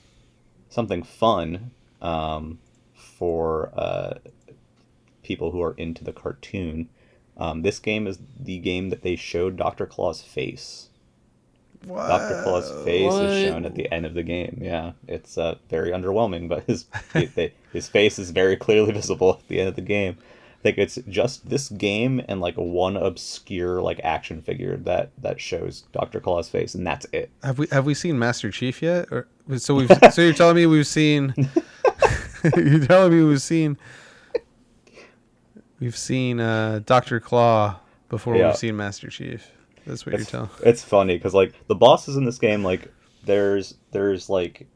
something fun for people who are into the cartoon. This game is the game that they showed Dr. Claw's face. What? Dr. Claw's face What? is shown at the end of the game. Yeah, it's very underwhelming, but his face is very clearly visible at the end of the game. I think it's just this game and like one obscure like action figure that shows Dr. Claw's face, and that's it. Have we seen Master Chief yet? Or so you're telling me we've seen you're telling me we've seen Dr. Claw before we've seen Master Chief. That's what you're telling. It's funny because like the bosses in this game, like there's like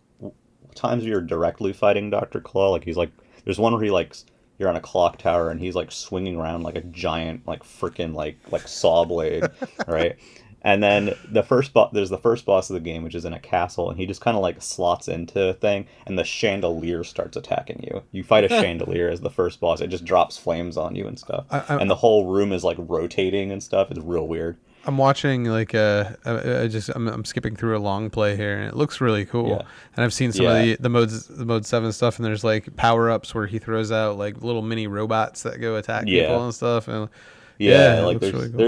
times where you're directly fighting Dr. Claw. Like he's like there's one where he like you're on a clock tower and he's like swinging around like a giant like freaking like saw blade, right? And then there's the first boss of the game, which is in a castle, and he just kind of like slots into a thing, and the chandelier starts attacking you. You fight a chandelier as the first boss. It just drops flames on you and stuff, and the whole room is like rotating and stuff. It's real weird. I'm watching like I'm skipping through a long play here, and it looks really cool. Yeah. And I've seen some of the mode 7 stuff, and there's like power ups where he throws out like little mini robots that go attack people and stuff. And like there's really cool.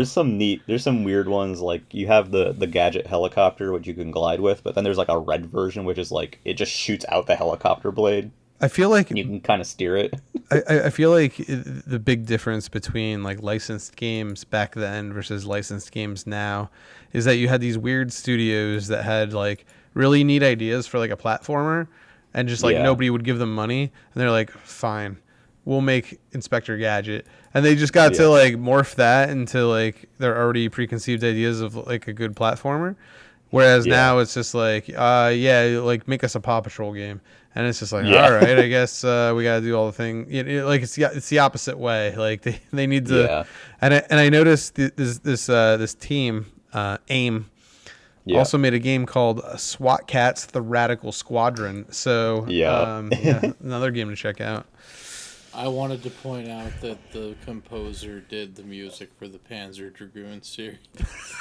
there's some weird ones, like you have the gadget helicopter which you can glide with, but then there's like a red version which is like it just shoots out the helicopter blade. I feel like and you can kind of steer it. I feel like the big difference between like licensed games back then versus licensed games now is that you had these weird studios that had like really neat ideas for like a platformer, and just like nobody would give them money, and they're like, fine, we'll make Inspector Gadget, and they just got to like morph that into like their already preconceived ideas of like a good platformer. Whereas now it's just like, like make us a Paw Patrol game, and it's just like, all right, I guess we got to do all the thing. Like it's the opposite way. Like they need to. And I noticed this team AIM also made a game called SWAT Cats: The Radical Squadron. So another game to check out. I wanted to point out that the composer did the music for the Panzer Dragoon series.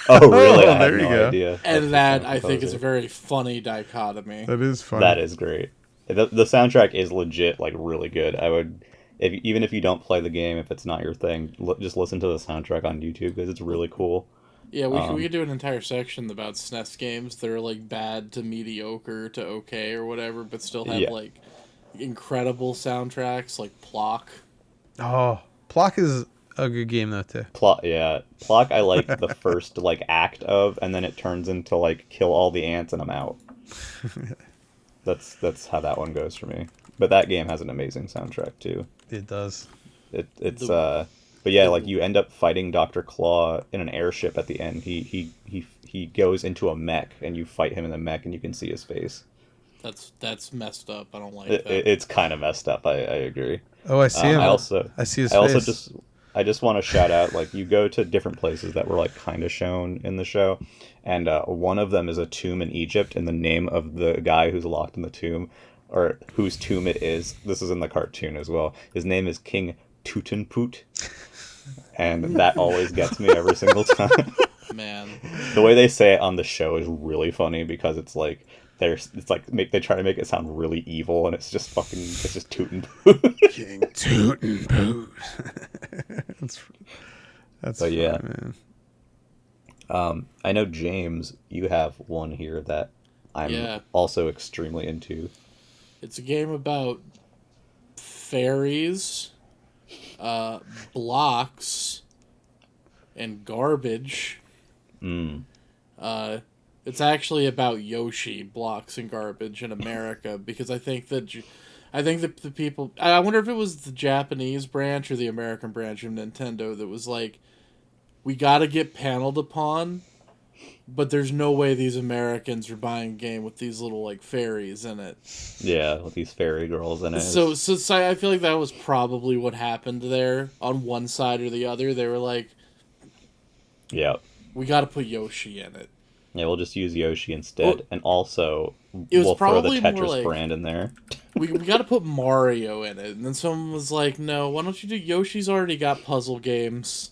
Oh, really? I there had you no go. idea. And that, I think, is a very funny dichotomy. That is funny. That is great. The soundtrack is legit, like, really good. I would, even if you don't play the game, if it's not your thing, just listen to the soundtrack on YouTube, because it's really cool. Yeah, we could do an entire section about SNES games that are, like, bad to mediocre to okay or whatever, but still have, like, incredible soundtracks, like Plock. Oh, Plock is a good game though too. Plock I like the first like act of, and then it turns into like kill all the ants and I'm out. That's how that one goes for me. But that game has an amazing soundtrack too. It does. But yeah, like you end up fighting Dr. Claw in an airship at the end. He goes into a mech and you fight him in the mech and you can see his face. That's messed up. I don't like that. It's kind of messed up. I agree. Oh, I see him. I see his face. I just want to shout out, like, you go to different places that were like kind of shown in the show, and one of them is a tomb in Egypt, and the name of the guy who's locked in the tomb, or whose tomb it is, this is in the cartoon as well. His name is King Tutenput, and that always gets me every single time. Man, the way they say it on the show is really funny because it's like. They try to make it sound really evil, and it's just Tootin' Poot. King Tootin' Poot. That's funny, man. I know, James, you have one here that I'm also extremely into. It's a game about fairies, blocks, and garbage. It's actually about Yoshi, blocks, and garbage in America, because I think that the people... I wonder if it was the Japanese branch or the American branch of Nintendo that was like, we gotta get paneled upon, but there's no way these Americans are buying a game with these little, like, fairies in it. Yeah, with these fairy girls in it. So I feel like that was probably what happened there on one side or the other. They were like, we gotta put Yoshi in it. Yeah, we'll just use Yoshi instead, and also we'll throw the Tetris brand in there. we got to put Mario in it, and then someone was like, "No, why don't you do Yoshi's already got puzzle games,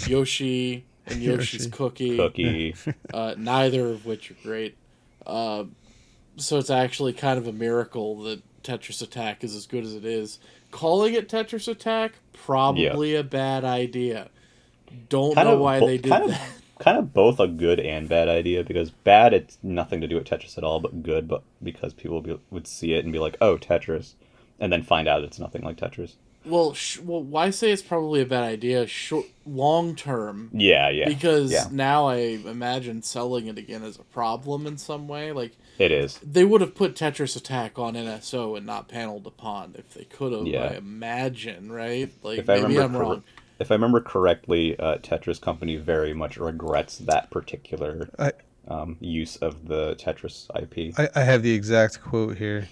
Yoshi and Yoshi's Cookie, neither of which are great. So it's actually kind of a miracle that Tetris Attack is as good as it is. Calling it Tetris Attack, probably a bad idea. Don't know why they did that. Kind of both a good and bad idea, because bad, it's nothing to do with Tetris at all, but good, but because people would see it and be like, oh, Tetris, and then find out it's nothing like Tetris. Well, why say it's probably a bad idea? Long term. Yeah. Because now I imagine selling it again as a problem in some way. Like, it is. They would have put Tetris Attack on NSO and not Panel Upon if they could have. Yeah. I imagine, right? Like, If maybe I'm wrong. If I remember correctly, Tetris Company very much regrets that particular use of the Tetris IP. I have the exact quote here.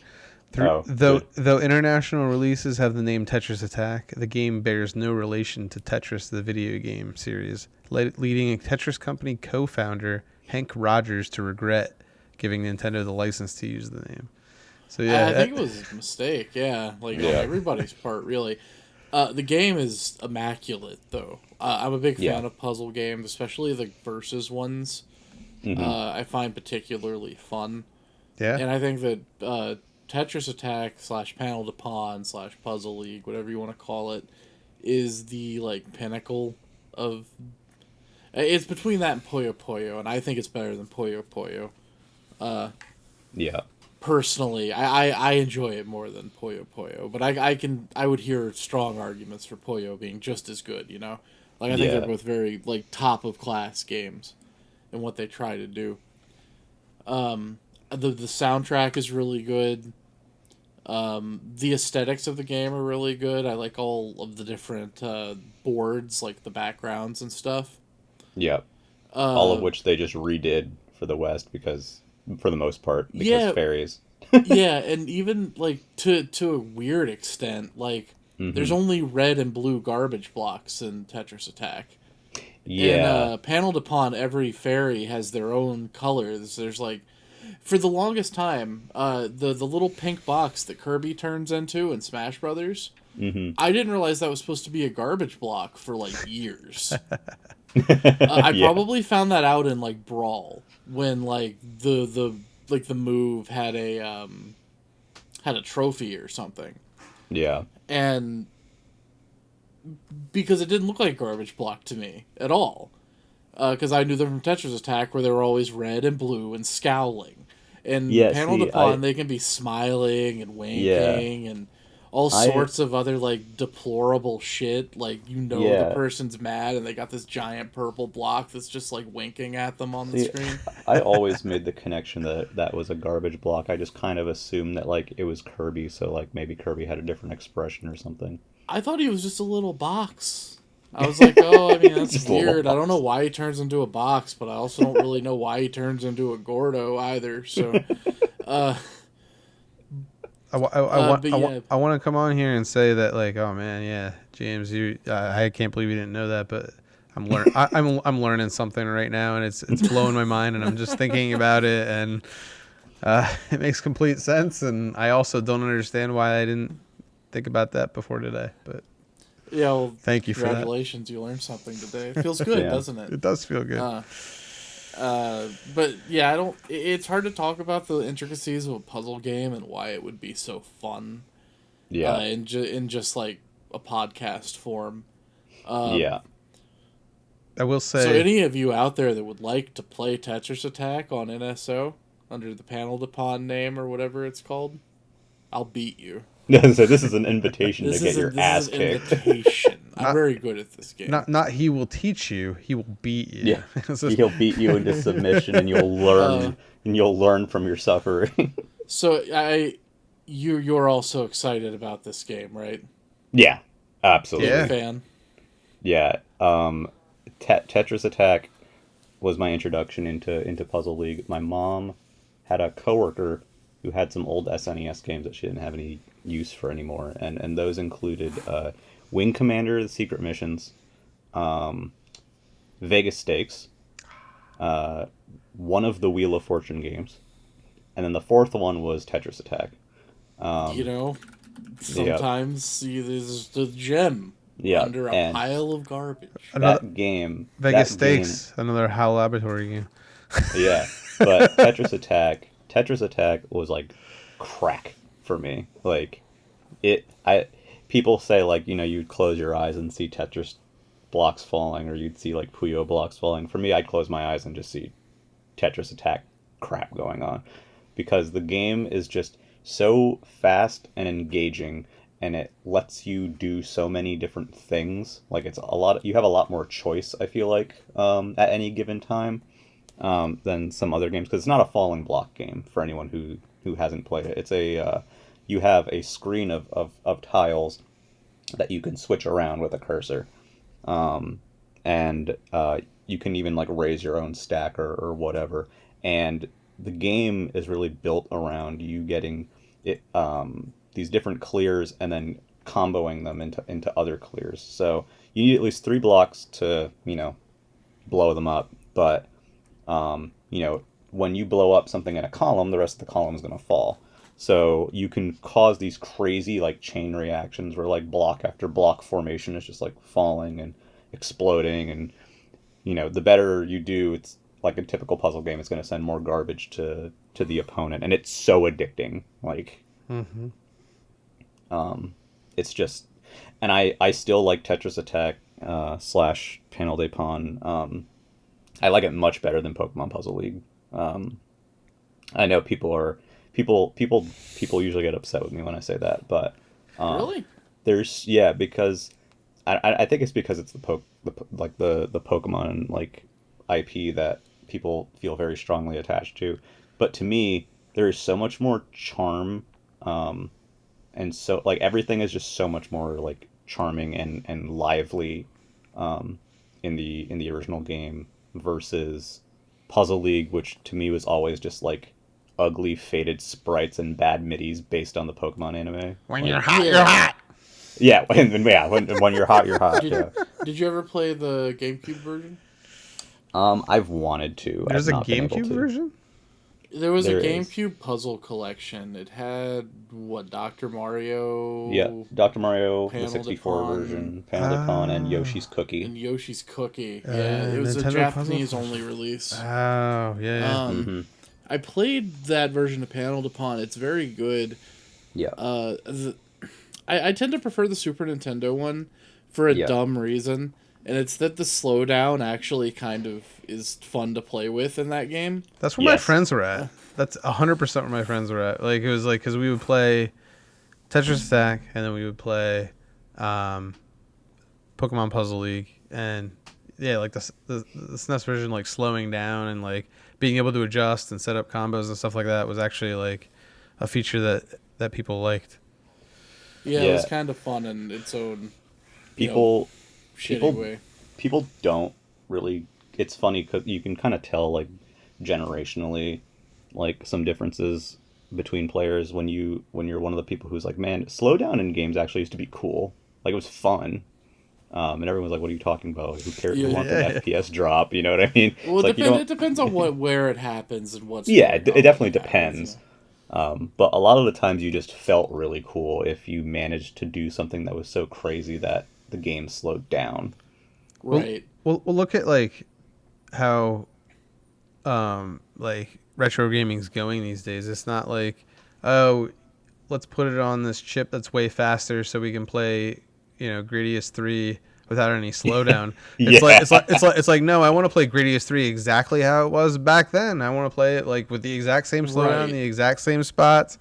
Though international releases have the name Tetris Attack, the game bears no relation to Tetris, the video game series, leading a Tetris Company co-founder, Hank Rogers, to regret giving Nintendo the license to use the name. So yeah, I think it was a mistake. Yeah, on everybody's part, really. The game is immaculate, though. I'm a big fan of puzzle games, especially the versus ones. Mm-hmm. I find particularly fun. Yeah, and I think that Tetris Attack / Panel Upon / Puzzle League, whatever you want to call it, is the pinnacle of. It's between that and Puyo Puyo, and I think it's better than Puyo Puyo. Personally, I enjoy it more than Puyo Puyo, but I would hear strong arguments for Puyo being just as good. I think they're both very top of class games, in what they try to do. The soundtrack is really good. The aesthetics of the game are really good. I like all of the different boards, like the backgrounds and stuff. Yeah. All of which they just redid for the West for the most part, because fairies. Yeah, and even to a weird extent, there's only red and blue garbage blocks in Tetris Attack. Yeah. And Panel Upon, every fairy has their own colors. There's for the longest time, the little pink box that Kirby turns into in Smash Brothers, I didn't realize that was supposed to be a garbage block for years. I probably found that out in Brawl, when the move had a trophy or something. Yeah. And because it didn't look like a garbage block to me at all. Because I knew them from Tetris Attack, where they were always red and blue and scowling. And Panel Upon, they can be smiling and winking and all sorts of other deplorable shit. The person's mad and they got this giant purple block that's just winking at them on the screen. I always made the connection that was a garbage block. I just kind of assumed that it was Kirby, so maybe Kirby had a different expression or something. I thought he was just a little box. I was like, that's weird. I don't know why he turns into a box, but I also don't really know why he turns into a Gordo either. So, I want to come on here and say that oh man, yeah, James, I can't believe you didn't know that, but I'm learning something right now, and it's blowing my mind, and I'm just thinking about it, and it makes complete sense, and I also don't understand why I didn't think about that before today, but. Yeah, well, thank you for that. Congratulations, you learned something today. It feels good, doesn't it? It does feel good. But yeah, it's hard to talk about the intricacies of a puzzle game and why it would be so fun. Yeah. In just a podcast form. I will say. So any of you out there that would like to play Tetris Attack on NSO under the Panel Upon name or whatever it's called, I'll beat you. So this is an invitation to get your ass kicked. I'm very good at this game. Not he will teach you, he will beat you. Yeah. He'll beat you into submission, and you'll learn from your suffering. So you're also excited about this game, right? Yeah, absolutely. You're a fan. Yeah. Tetris Attack was my introduction into Puzzle League. My mom had a coworker who had some old SNES games that she didn't have any use for anymore, and those included Wing Commander: The Secret Missions, Vegas Stakes, one of the Wheel of Fortune games, and then the fourth one was Tetris Attack. Sometimes there's the gem under a pile of garbage. Vegas Stakes, another HAL Laboratory game. Yeah, but Tetris Attack was crack for me. Like, people say, like, you'd close your eyes and see Tetris blocks falling, or you'd see, like, Puyo blocks falling. For me, I'd close my eyes and just see Tetris Attack crap going on. Because the game is just so fast and engaging, and it lets you do so many different things. Like, you have a lot more choice, I feel like, at any given time, than some other games. Because it's not a falling block game for anyone who hasn't played it. It's you have a screen of tiles that you can switch around with a cursor. And you can even, like, raise your own stack or whatever. And the game is really built around you getting it, these different clears and then comboing them into other clears. So you need at least 3 blocks to, blow them up. But, when you blow up something in a column, the rest of the column is going to fall. So you can cause these crazy, like, chain reactions where, like, block after block formation is just, like, falling and exploding. And, the better you do, it's like a typical puzzle game, it's going to send more garbage to the opponent. And it's so addicting. Like, it's just... And I still like Tetris Attack / Panel de Pon. I like it much better than Pokemon Puzzle League. I know people usually get upset with me when I say that, but Really? Because I think it's because it's the Pokemon, like, IP that people feel very strongly attached to. But to me, there is so much more charm, and so, like, everything is just so much more, like, charming and lively in the original game versus Puzzle League, which to me was always just, like, ugly faded sprites and bad midis based on the Pokemon anime. When like, you're hot, you're hot. Yeah, when you're hot, you're hot. Did you ever play the GameCube version? I've wanted to. There's I've a not been able GameCube to. version? There was There a is. GameCube puzzle collection. It had, Dr. Mario... Yeah, Dr. Mario, Panel the de 64 Pon. version, Panel de Pon, and Yoshi's Cookie. And Yoshi's Cookie. Yeah, it was a Nintendo Japanese-only release. Oh, yeah. I played that version of Panel de Pon. It's very good. Yeah. I tend to prefer the Super Nintendo one for a dumb reason, and it's that the slowdown actually kind of is fun to play with in that game. That's where my friends were at. That's 100% where my friends were at. Like, it was like, because we would play Tetris Attack, and then we would play Pokemon Puzzle League, and yeah, like the SNES version, like, slowing down and, like, being able to adjust and set up combos and stuff like that was actually, like, a feature that people liked. Yeah, it was kind of fun in its own shitty way. People don't really... It's funny because you can kind of tell, like, generationally, like, some differences between players when you're one of the people who's like, man, slowdown in games actually used to be cool. Like, it was fun. And everyone's like, what are you talking about? Who cares? Who wants an FPS drop? You know what I mean? Well, it depends on where it happens and what's it definitely depends. Yeah. But a lot of the times you just felt really cool if you managed to do something that was so crazy that the game slowed down. Right. Well, look at, like, how like, retro gaming's going these days. It's not like, oh, let's put it on this chip that's way faster so we can play, Gradius 3 without any slowdown. It's like no, I want to play Gradius 3 exactly how it was back then. I want to play it, like, with the exact same slowdown, the exact same spots.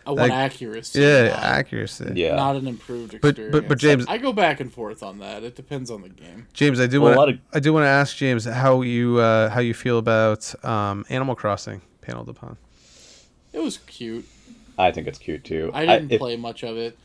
I want accuracy. Accuracy. Yeah. Not an improved experience. But James, I go back and forth on that. It depends on the game. James, I do want to ask James how you feel about Animal Crossing Panel de Pon. It was cute. I think it's cute too. I didn't play much of it.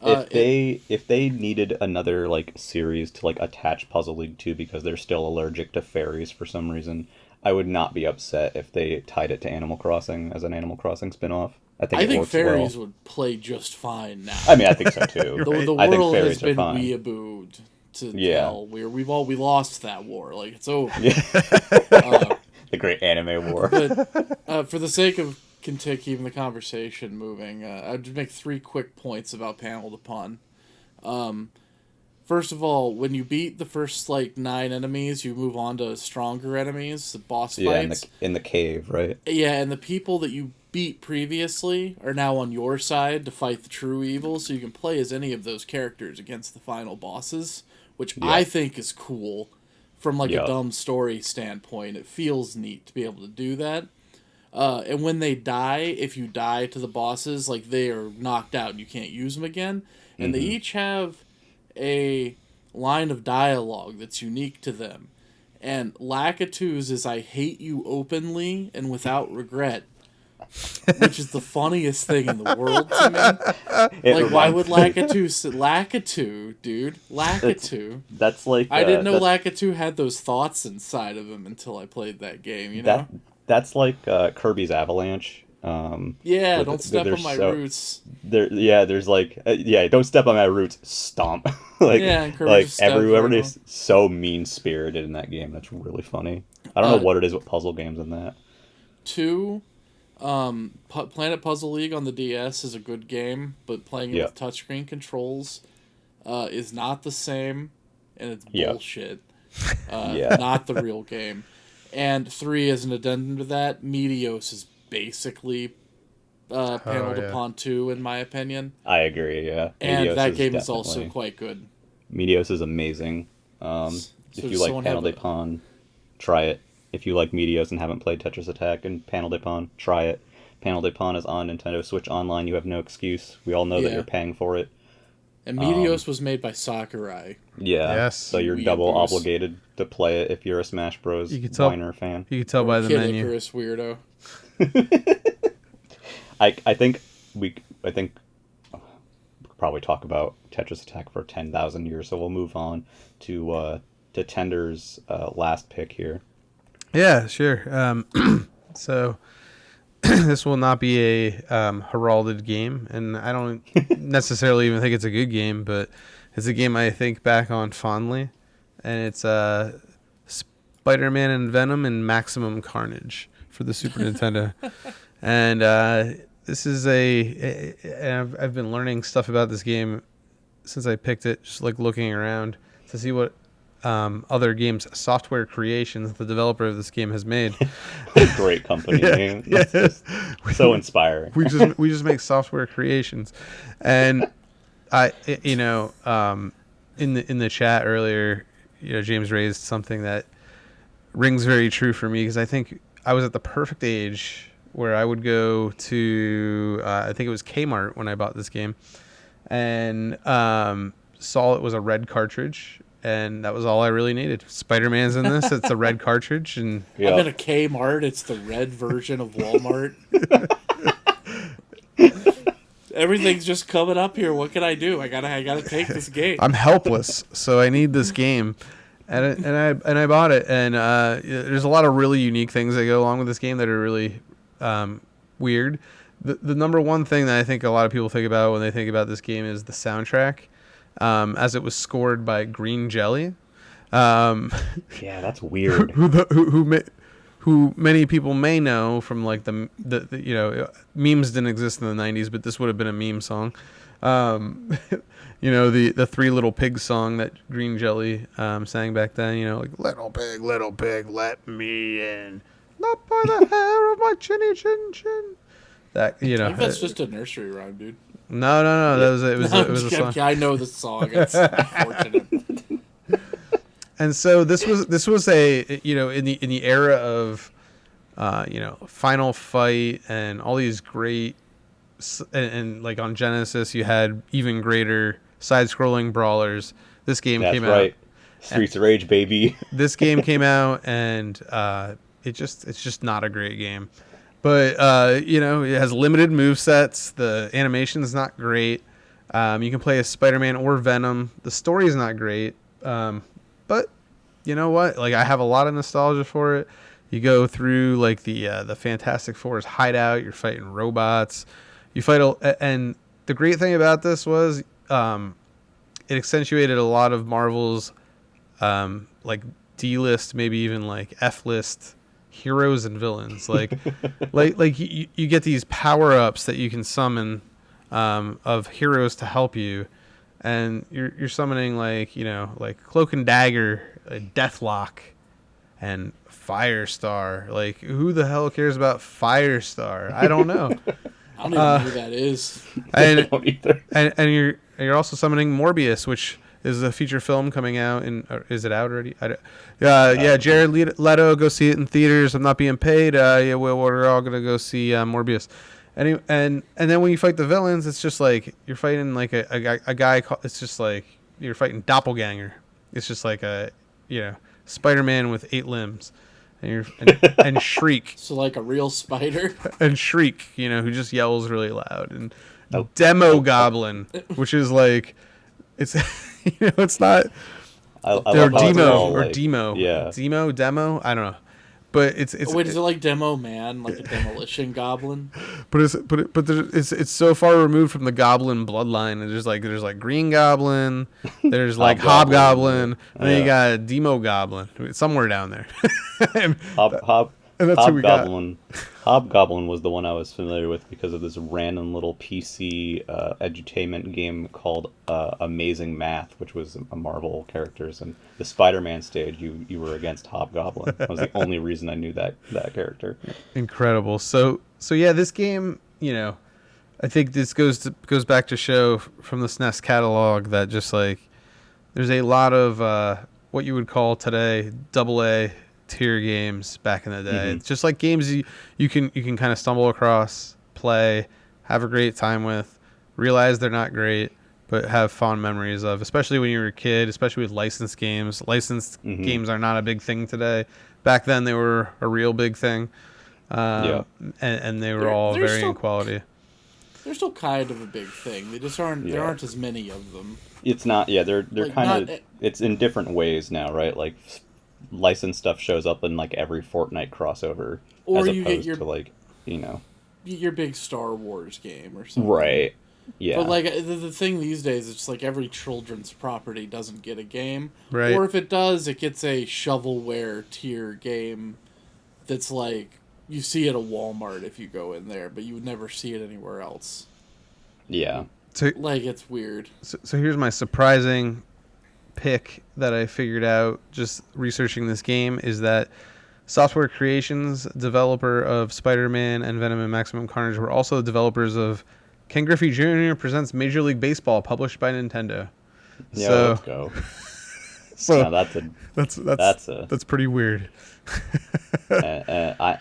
If they needed another, like, series to, like, attach Puzzle League to because they're still allergic to fairies for some reason, I would not be upset if they tied it to Animal Crossing as an Animal Crossing spin-off. I think fairies would play just fine now. I mean, I think so too. The I think world fairies has been are fine. weeabooed to hell. We lost that war. Like, it's over. Yeah. The great anime war. But for the sake of keeping the conversation moving, I'd just make 3 quick points about Panel de Pon. First of all, when you beat the first like 9 enemies, you move on to stronger enemies, the boss Yeah, fights. in the cave, right? Yeah, and the people that you beat previously are now on your side to fight the true evil, so you can play as any of those characters against the final bosses, which Yeah. I think is cool from like Yeah. a dumb story standpoint. It feels neat to be able to do that. And when they die, if you die to the bosses, like they are knocked out and you can't use them again. And they each have a line of dialogue that's unique to them. And Lakitu's is "I hate you openly and without regret," which is the funniest thing in the world to me. Like, why would Lakitu say Lakitu, dude? Lakitu. That's like I didn't know Lakitu had those thoughts inside of him until I played that game, you know? That's like Kirby's Avalanche. Yeah, don't step on my roots. There's like don't step on my roots. Stomp. Like Yeah, and Kirby like just steps everyone right is so mean spirited in that game. That's really funny. I don't know what it is with puzzle games in that. 2, Planet Puzzle League on the DS is a good game, but playing it with touchscreen controls is not the same, and it's bullshit. Not the real game. And 3, as an addendum to that, Meteos is basically paneled upon 2, in my opinion. I agree, yeah. And Meteos that game is also quite good. Meteos is amazing. If you like Panel de Pon, try it. If you like Meteos and haven't played Tetris Attack and Panel de Pon, try it. Panel de Pon is on Nintendo Switch Online. You have no excuse. We all know that you're paying for it. And Meteos was made by Sakurai. Yeah. Yes. So you're double obligated to play it if you're a Smash Bros. Whiner fan. You can tell by the Kid menu. Icarus weirdo. I think we'll probably talk about Tetris Attack for 10,000 years, so we'll move on to Tender's last pick here. Yeah, sure. So this will not be a heralded game, and I don't necessarily even think it's a good game, but it's a game I think back on fondly, and it's Spider-Man and Venom and Maximum Carnage for the Super Nintendo. And this is I've been learning stuff about this game since I picked it, just like looking around to see what other games, Software Creations, the developer of this game, has made. Great company name. Yeah. So inspiring. We just make Software Creations, and in the chat earlier, James raised something that rings very true for me, because I think I was at the perfect age where I would go to I think it was Kmart when I bought this game, and saw it was a red cartridge. And that was all I really needed. Spider-Man's in this. It's a red cartridge, and I've been a Kmart. It's the red version of Walmart. Everything's just coming up here. What can I do? I gotta take this game. I'm helpless, so I need this game, and I bought it. And there's a lot of really unique things that go along with this game that are really weird. The number one thing that I think a lot of people think about when they think about this game is the soundtrack. As it was scored by Green Jelly. Yeah, that's weird. Who many people may know from like the memes didn't exist in the 90s, but this would have been a meme song. The Three Little Pigs song that Green Jelly sang back then. Like little pig, let me in, not by the hair of my chinny chin chin. That I think that's just a nursery rhyme, dude. No. It was a song. I know the song. It's unfortunate. And so this was a in the era of Final Fight and all these great and like on Genesis you had even greater side-scrolling brawlers. This game came out. That's right. Streets of Rage, baby. This game came out, and it's just not a great game. But, it has limited movesets. The animation's not great. You can play as Spider-Man or Venom. The story's not great. But you know what? Like, I have a lot of nostalgia for it. You go through, like, the Fantastic Four's hideout. You're fighting robots. And the great thing about this was it accentuated a lot of Marvel's, like, D-list, maybe even, like, F-list heroes and villains. Like you get these power-ups that you can summon of heroes to help you, and you're summoning like like Cloak and Dagger, Deathlock, and Firestar. Like, who the hell cares about Firestar? I don't know. I don't even know who that is. I don't either. And you're also summoning Morbius, which is a feature film coming out in. Is it out already? Yeah, Jared Leto, go see it in theaters. I'm not being paid. Yeah, we're all gonna go see Morbius. And then when you fight the villains, it's just like you're fighting like a guy. It's just like you're fighting Doppelganger. It's just like a Spider-Man with 8 limbs, and Shriek. So like a real spider. And Shriek, who just yells really loud, and Demo Goblin, which is like, it's it's not. Or Demo. Yeah. Demo. I don't know. But it's wait, is it like Demo Man, like a demolition goblin? But it's so far removed from the Goblin bloodline. And there's like Green Goblin, there's like Hobgoblin, and then you got Demo Goblin. It's somewhere down there. and that's who we got. Hobgoblin was the one I was familiar with because of this random little PC edutainment game called Amazing Math, which was a Marvel characters, and the Spider-Man stage you were against Hobgoblin. That was the only reason I knew that character. Incredible. So yeah, this game, I think this goes back to show from the SNES catalog that just like there's a lot of what you would call today AA tier games back in the day. Mm-hmm. It's just like games you can kind of stumble across, play, have a great time with, realize they're not great, but have fond memories of, especially when you were a kid, especially with licensed games. Licensed games are not a big thing today. Back then they were a real big thing. And they were all varying in quality. They're still kind of a big thing. They just aren't. There aren't as many of them. It's not. Yeah, they're like kind of. It's in different ways now, right? Like licensed stuff shows up in like every Fortnite crossover, or as you opposed get your to like your big Star Wars game or something. Right. Yeah. But like the thing these days, it's like every children's property doesn't get a game, right? Or if it does, it gets a shovelware tier game that's like you see at a Walmart if you go in there, but you would never see it anywhere else. Yeah. So, like, it's weird. So here's my surprising pick that I figured out just researching this game is that Software Creations, developer of Spider-Man and Venom and Maximum Carnage, were also the developers of Ken Griffey Jr. Presents Major League Baseball, published by Nintendo. Yeah, so, let's go. So that's pretty weird. I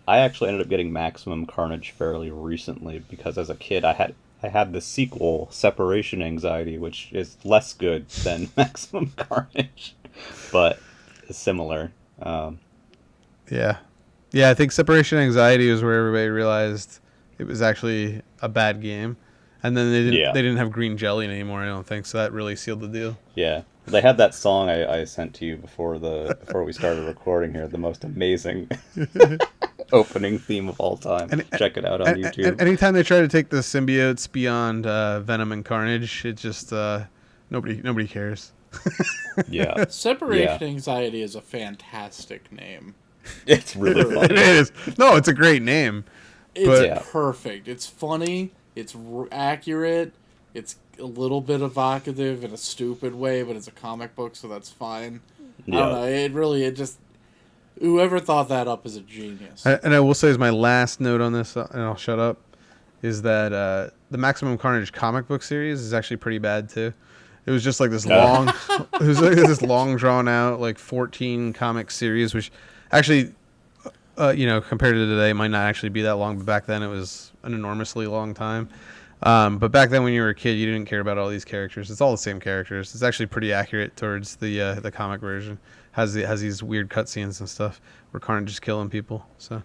actually ended up getting Maximum Carnage fairly recently because as a kid I had the sequel Separation Anxiety, which is less good than Maximum Carnage, but is similar. Yeah, I think Separation Anxiety was where everybody realized it was actually a bad game, and then they didn't have green jelly anymore. I don't think so. That really sealed the deal. Yeah, they had that song I sent to you before we started recording here. The most amazing opening theme of all time. Check it out on YouTube. Anytime they try to take the symbiotes beyond Venom and Carnage, it just nobody cares. Yeah. Separation Anxiety is a fantastic name. It's really fun. It is. No, it's a great name. It's perfect. It's funny. It's accurate. It's a little bit evocative in a stupid way, but it's a comic book, so that's fine. Yeah. I don't know. It just whoever thought that up is a genius. And I will say, as my last note on this, and I'll shut up, is that the Maximum Carnage comic book series is actually pretty bad too. It was just like this long, it was like this long drawn out like 14 comic series, which actually, compared to today, might not actually be that long, but back then it was an enormously long time. But back then, when you were a kid, you didn't care about all these characters. It's all the same characters. It's actually pretty accurate towards the comic version. Has these weird cutscenes and stuff where Carnage is killing people. So,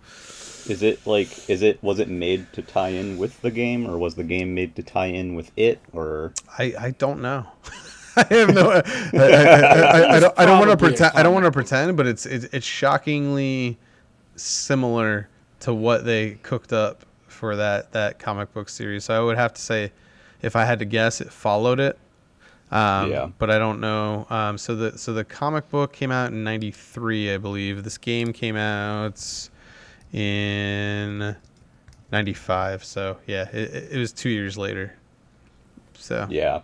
was it made to tie in with the game, or was the game made to tie in with it, or I don't know. I have no. I don't want to pretend. I don't want to pretend, but it's shockingly similar to what they cooked up for that comic book series. So I would have to say, if I had to guess, it followed it. But I don't know. So the comic book came out in '93, I believe. This game came out in '95. So yeah, it was 2 years later. So yeah.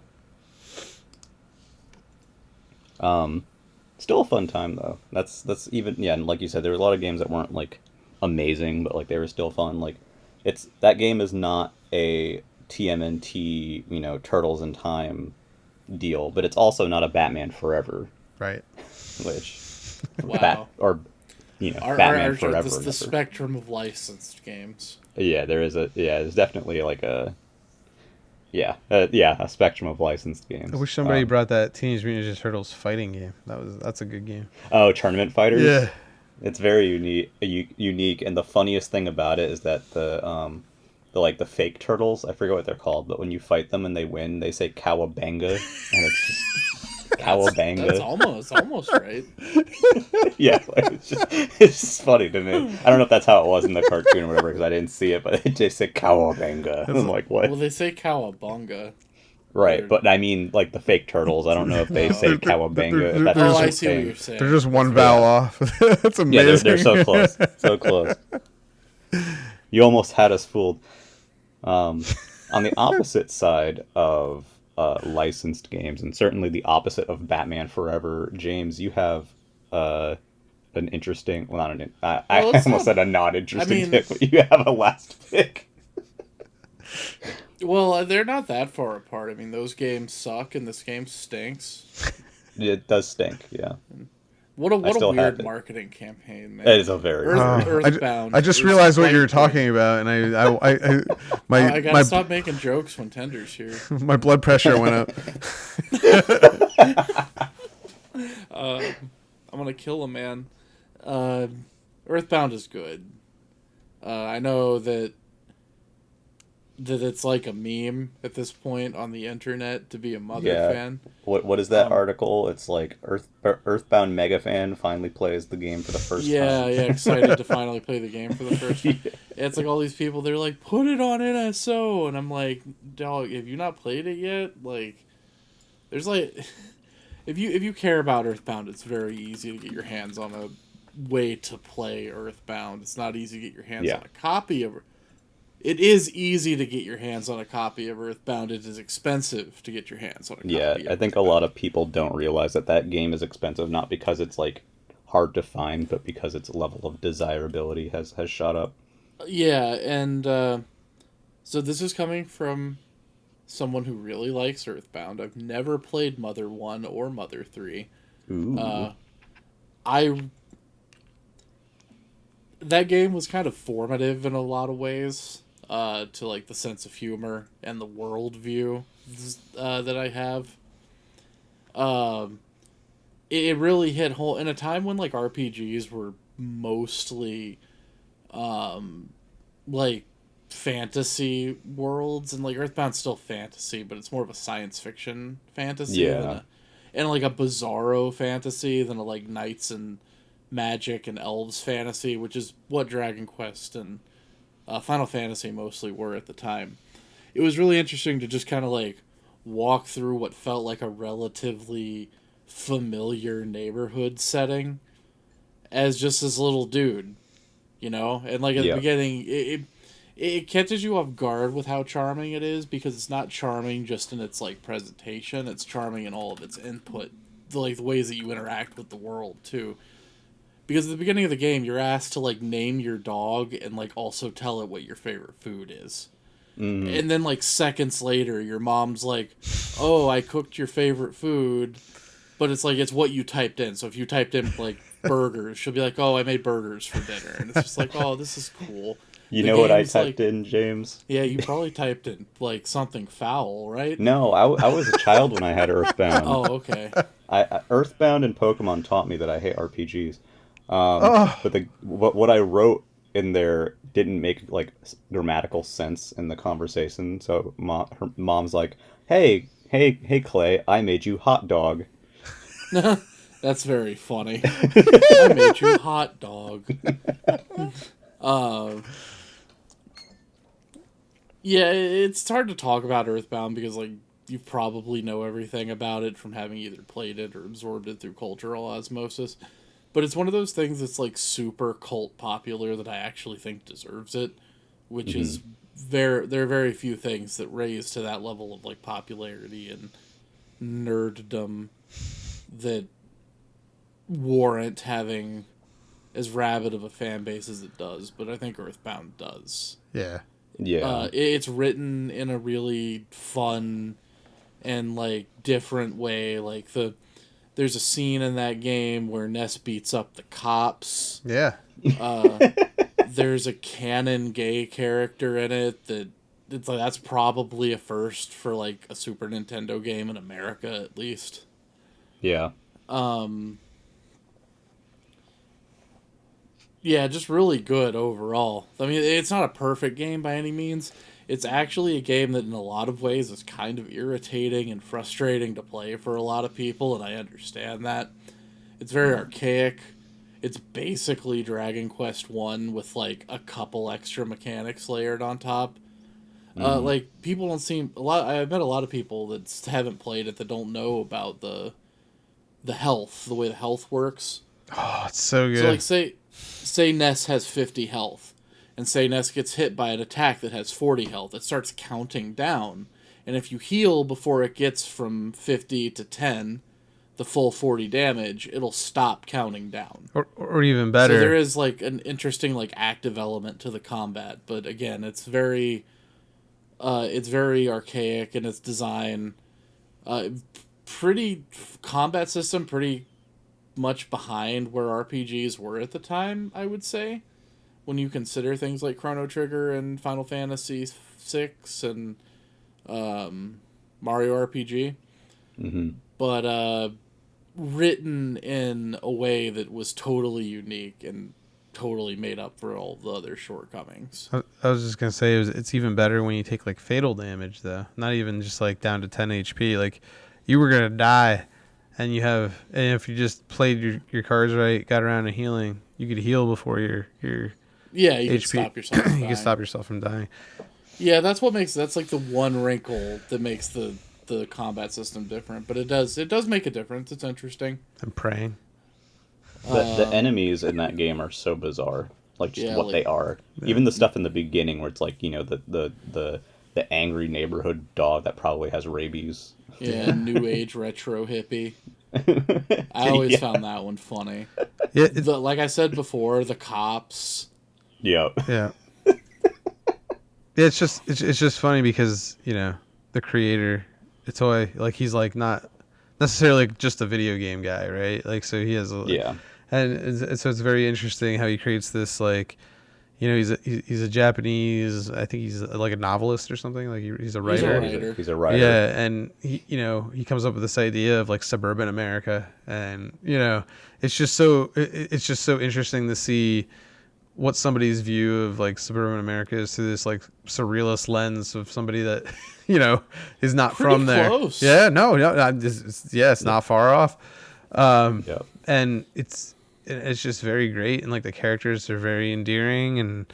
Still a fun time though. That's even yeah, and like you said, there were a lot of games that weren't like amazing, but like they were still fun. Like it's that game is not a TMNT, Turtles in Time deal, but it's also not a Batman Forever, Right. which Wow. Batman Our Forever. the spectrum of licensed games. Yeah, there's definitely like a a spectrum of licensed games. I wish somebody brought that Teenage Mutant Ninja Turtles fighting game. That's a good game. Oh, Tournament Fighters. Yeah. It's very unique, and the funniest thing about it is that the fake turtles, I forget what they're called, but when you fight them and they win, they say "Cowabunga," and it's just "Cowabunga." That's almost right. Yeah, like, it's just funny to me. I don't know if that's how it was in the cartoon or whatever, because I didn't see it, but they just say "Cowabunga." I'm like, what? Well, they say "Cowabunga." Right, but I mean, like the fake turtles. I don't know if they say "Cowabunga." If that's Oh, just I a see what thing. you're saying. They're just one vowel off. That's amazing. Yeah, they're so close, so close. You almost had us fooled. On the opposite side of licensed games, and certainly the opposite of Batman Forever, James, you have an interesting, well, not an, I almost said a not interesting pick, but you have a last pick. Well, they're not that far apart. I mean, those games suck, and this game stinks. It does stink, yeah. What a weird marketing campaign, man. It is a very Earthbound. I just realized what you were talking about, and I gotta stop making jokes when Tender's here. My blood pressure went up. I'm gonna kill a man. Earthbound is good. I know that it's like a meme at this point on the internet to be a Mother fan. What is that article? It's like Earthbound mega fan finally plays the game for the first time. Yeah, excited to finally play the game for the first time. It's like all these people, they're like, put it on NSO, and I'm like, dog, have you not played it yet? Like, there's like, if you care about Earthbound, it's very easy to get your hands on a way to play Earthbound. It's not easy to get your hands on a copy of it. It is easy to get your hands on a copy of Earthbound. It is expensive to get your hands on a copy of Earthbound. I think a lot of people don't realize that game is expensive, not because it's like hard to find, but because its level of desirability has shot up. Yeah, and so this is coming from someone who really likes Earthbound. I've never played Mother 1 or Mother 3. Ooh. That game was kind of formative in a lot of ways. To like the sense of humor and the worldview that I have. It really hit home in a time when like RPGs were mostly like fantasy worlds, and like Earthbound's still fantasy, but it's more of a science fiction fantasy and like a bizarro fantasy than a like knights and magic and elves fantasy, which is what Dragon Quest and Final Fantasy mostly were at the time. It was really interesting to just kind of like walk through what felt like a relatively familiar neighborhood setting as just this little dude, and like at the beginning it catches you off guard with how charming it is, because it's not charming just in its like presentation, it's charming in all of its input, the ways that you interact with the world too. Because at the beginning of the game, you're asked to, like, name your dog and, like, also tell it what your favorite food is. Mm-hmm. And then, like, seconds later, your mom's like, oh, I cooked your favorite food. But it's like, it's what you typed in. So if you typed in, like, burgers, she'll be like, oh, I made burgers for dinner. And it's just like, oh, this is cool. You know what I typed in, James? Yeah, you probably typed in, like, something foul, right? No, I was a child when I had Earthbound. Oh, okay. Earthbound and Pokemon taught me that I hate RPGs. But what I wrote in there didn't make like grammatical sense in the conversation. So her mom's like, "Hey, Clay, I made you hot dog." That's very funny. I made you hot dog. Yeah, it's hard to talk about Earthbound because like you probably know everything about it from having either played it or absorbed it through cultural osmosis. But it's one of those things that's like super cult popular that I actually think deserves it, which is there are very few things that raise to that level of like popularity and nerddom that warrant having as rabid of a fan base as it does, but I think Earthbound does. Yeah. Yeah. It's written in a really fun and like different way. Like there's a scene in that game where Ness beats up the cops. Yeah. There's a canon gay character in it that it's like that's probably a first for like a Super Nintendo game in America at least. Yeah. Yeah, just really good overall. I mean, it's not a perfect game by any means. It's actually a game that in a lot of ways is kind of irritating and frustrating to play for a lot of people, and I understand that. It's very archaic. It's basically Dragon Quest 1 with like a couple extra mechanics layered on top. Like people don't seem I've met a lot of people that haven't played it that don't know about the health, the way the health works. Oh, it's so good. So like say Ness has 50 health, and say Ness gets hit by an attack that has 40 health. It starts counting down, and if you heal before it gets from 50 to 10, the full 40 damage, it'll stop counting down. Or even better. So there is like an interesting like active element to the combat, but again, it's very archaic in its design. Pretty combat system, pretty much behind where RPGs were at the time, I would say, when you consider things like Chrono Trigger and Final Fantasy VI and Mario RPG. Mm-hmm. But written in a way that was totally unique and totally made up for all the other shortcomings. I was just gonna say it's even better when you take like fatal damage though, not even just like down to 10 HP. Like you were gonna die, and if you just played your cards right, got around to healing, you could heal before your yeah, you HP. could stop yourself from you dying. can stop yourself from dying. Yeah, that's like the one wrinkle that makes the combat system different, but it does make a difference. It's interesting. I'm praying. The enemies in that game are so bizarre, like just what they are. Yeah. Even the stuff in the beginning where it's like, you know, the angry neighborhood dog that probably has rabies. Yeah, new age retro hippie. I always found that one funny. Yeah, like I said before, the cops. Yeah. Yeah. It's just funny because, you know, the creator, it's always like he's like not necessarily just a video game guy, right? Like so he has and so it's very interesting how he creates this, like, you know, he's a Japanese, I think he's like a novelist or something, like he's a writer. He's a writer. Yeah, and he comes up with this idea of like suburban America, and you know, it's just so interesting to see what somebody's view of like suburban America is through this like surrealist lens of somebody that, you know, is not pretty from there. Close. Yeah, no, it's not far off. And it's just very great, and like the characters are very endearing, and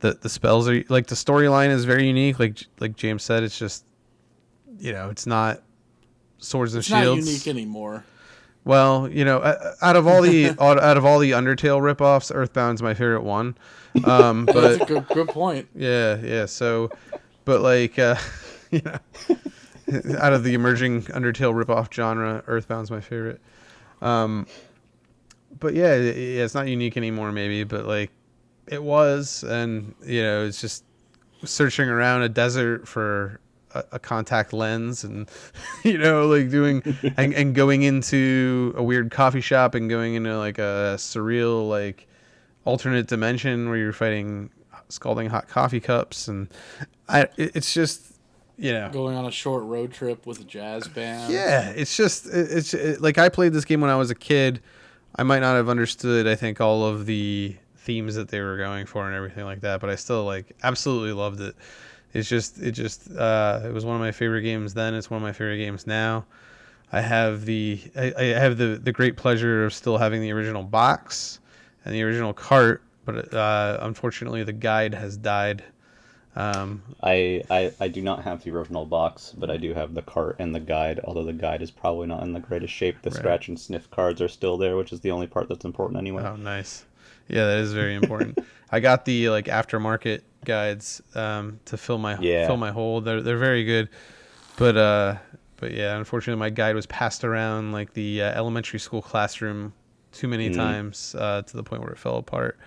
the spells are like, the storyline is very unique. Like James said, it's just, you know, it's not swords and shields. It's not unique anymore. Well, you know, out of all the Undertale ripoffs, Earthbound's my favorite one. But that's a good point. Yeah. So, but like, you know, out of the emerging Undertale ripoff genre, Earthbound's my favorite. But yeah, it's not unique anymore, maybe, but like it was, and you know, it's just searching around a desert for a contact lens, and you know, like doing and going into a weird coffee shop and going into like a surreal like alternate dimension where you're fighting scalding hot coffee cups, and it's just, you know, going on a short road trip with a jazz band. Yeah, it's just like I played this game when I was a kid. I might not have understood, I think, all of the themes that they were going for and everything like that, but I still like absolutely loved it. It was one of my favorite games then. It's one of my favorite games now. I have the great pleasure of still having the original box and the original cart, but unfortunately the guide has died. I do not have the original box, but I do have the cart and the guide, although the guide is probably not in the greatest shape. The scratch and sniff cards are still there, which is the only part that's important anyway. Oh, nice. Yeah, that is very important. I got the like aftermarket guides to fill my hole. They're very good. But But yeah, unfortunately, my guide was passed around like the elementary school classroom too many times to the point where it fell apart.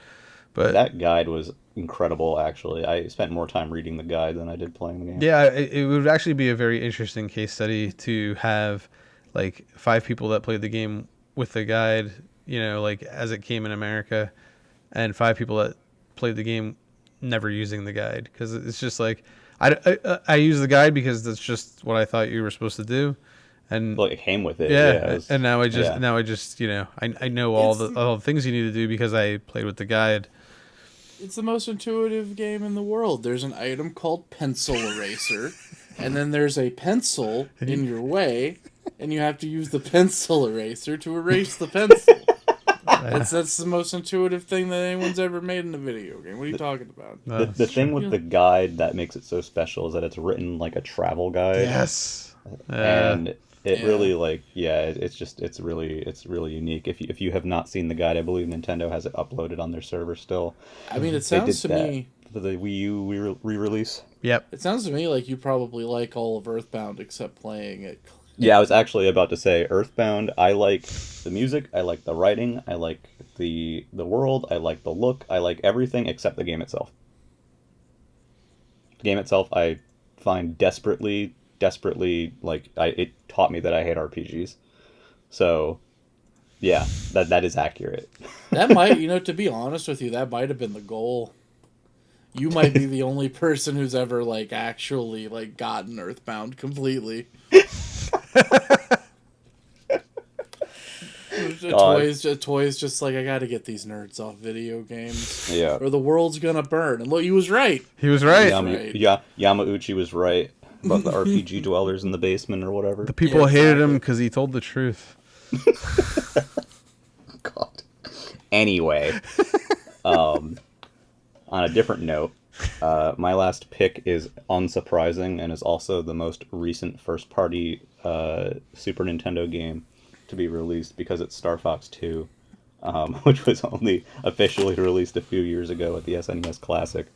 But That guide was incredible, actually. I spent more time reading the guide than I did playing the game. yeah, it would actually be a very interesting case study to have like 5 people that played the game with the guide, like as it came in America, and 5 people that played the game never using the guide, because it's just like I use the guide because that's just what I thought you were supposed to do, and Well, it came with it. yeah, It and now I just yeah. I know all the things you need to do because I played with the guide. It's the most intuitive game in the world. There's an item called Pencil Eraser, and then there's a pencil in your way, and you have to use the pencil eraser to erase the pencil. That's the most intuitive thing that anyone's ever made in a video game. What are you talking about? The thing with the guide that makes it so special is that it's written like a travel guide. Yes. And it really it's really unique. If you have not seen the guide, I believe Nintendo has it uploaded on their server still. I mean, it sounds to me for the Wii U re-release. Yep. It sounds to me like you probably like all of Earthbound except playing it. Yeah, I was actually about to say Earthbound. I like the music, I like the writing, I like the world, I like the look, I like everything except the game itself. The game itself I find desperately like it taught me that I hate RPGs. So yeah, that is accurate. That might, to be honest with you, that might have been the goal. You might be the only person who's ever like actually like gotten Earthbound completely. A toy's just like, I gotta get these nerds off video games. Yeah. Or the world's gonna burn. And look, he was right. He was right. Yamauchi was right about the RPG dwellers in the basement or whatever. The people hated him because he told the truth. God. Anyway, on a different note, my last pick is unsurprising and is also the most recent first-party Super Nintendo game to be released because it's Star Fox 2, which was only officially released a few years ago at the SNES Classic.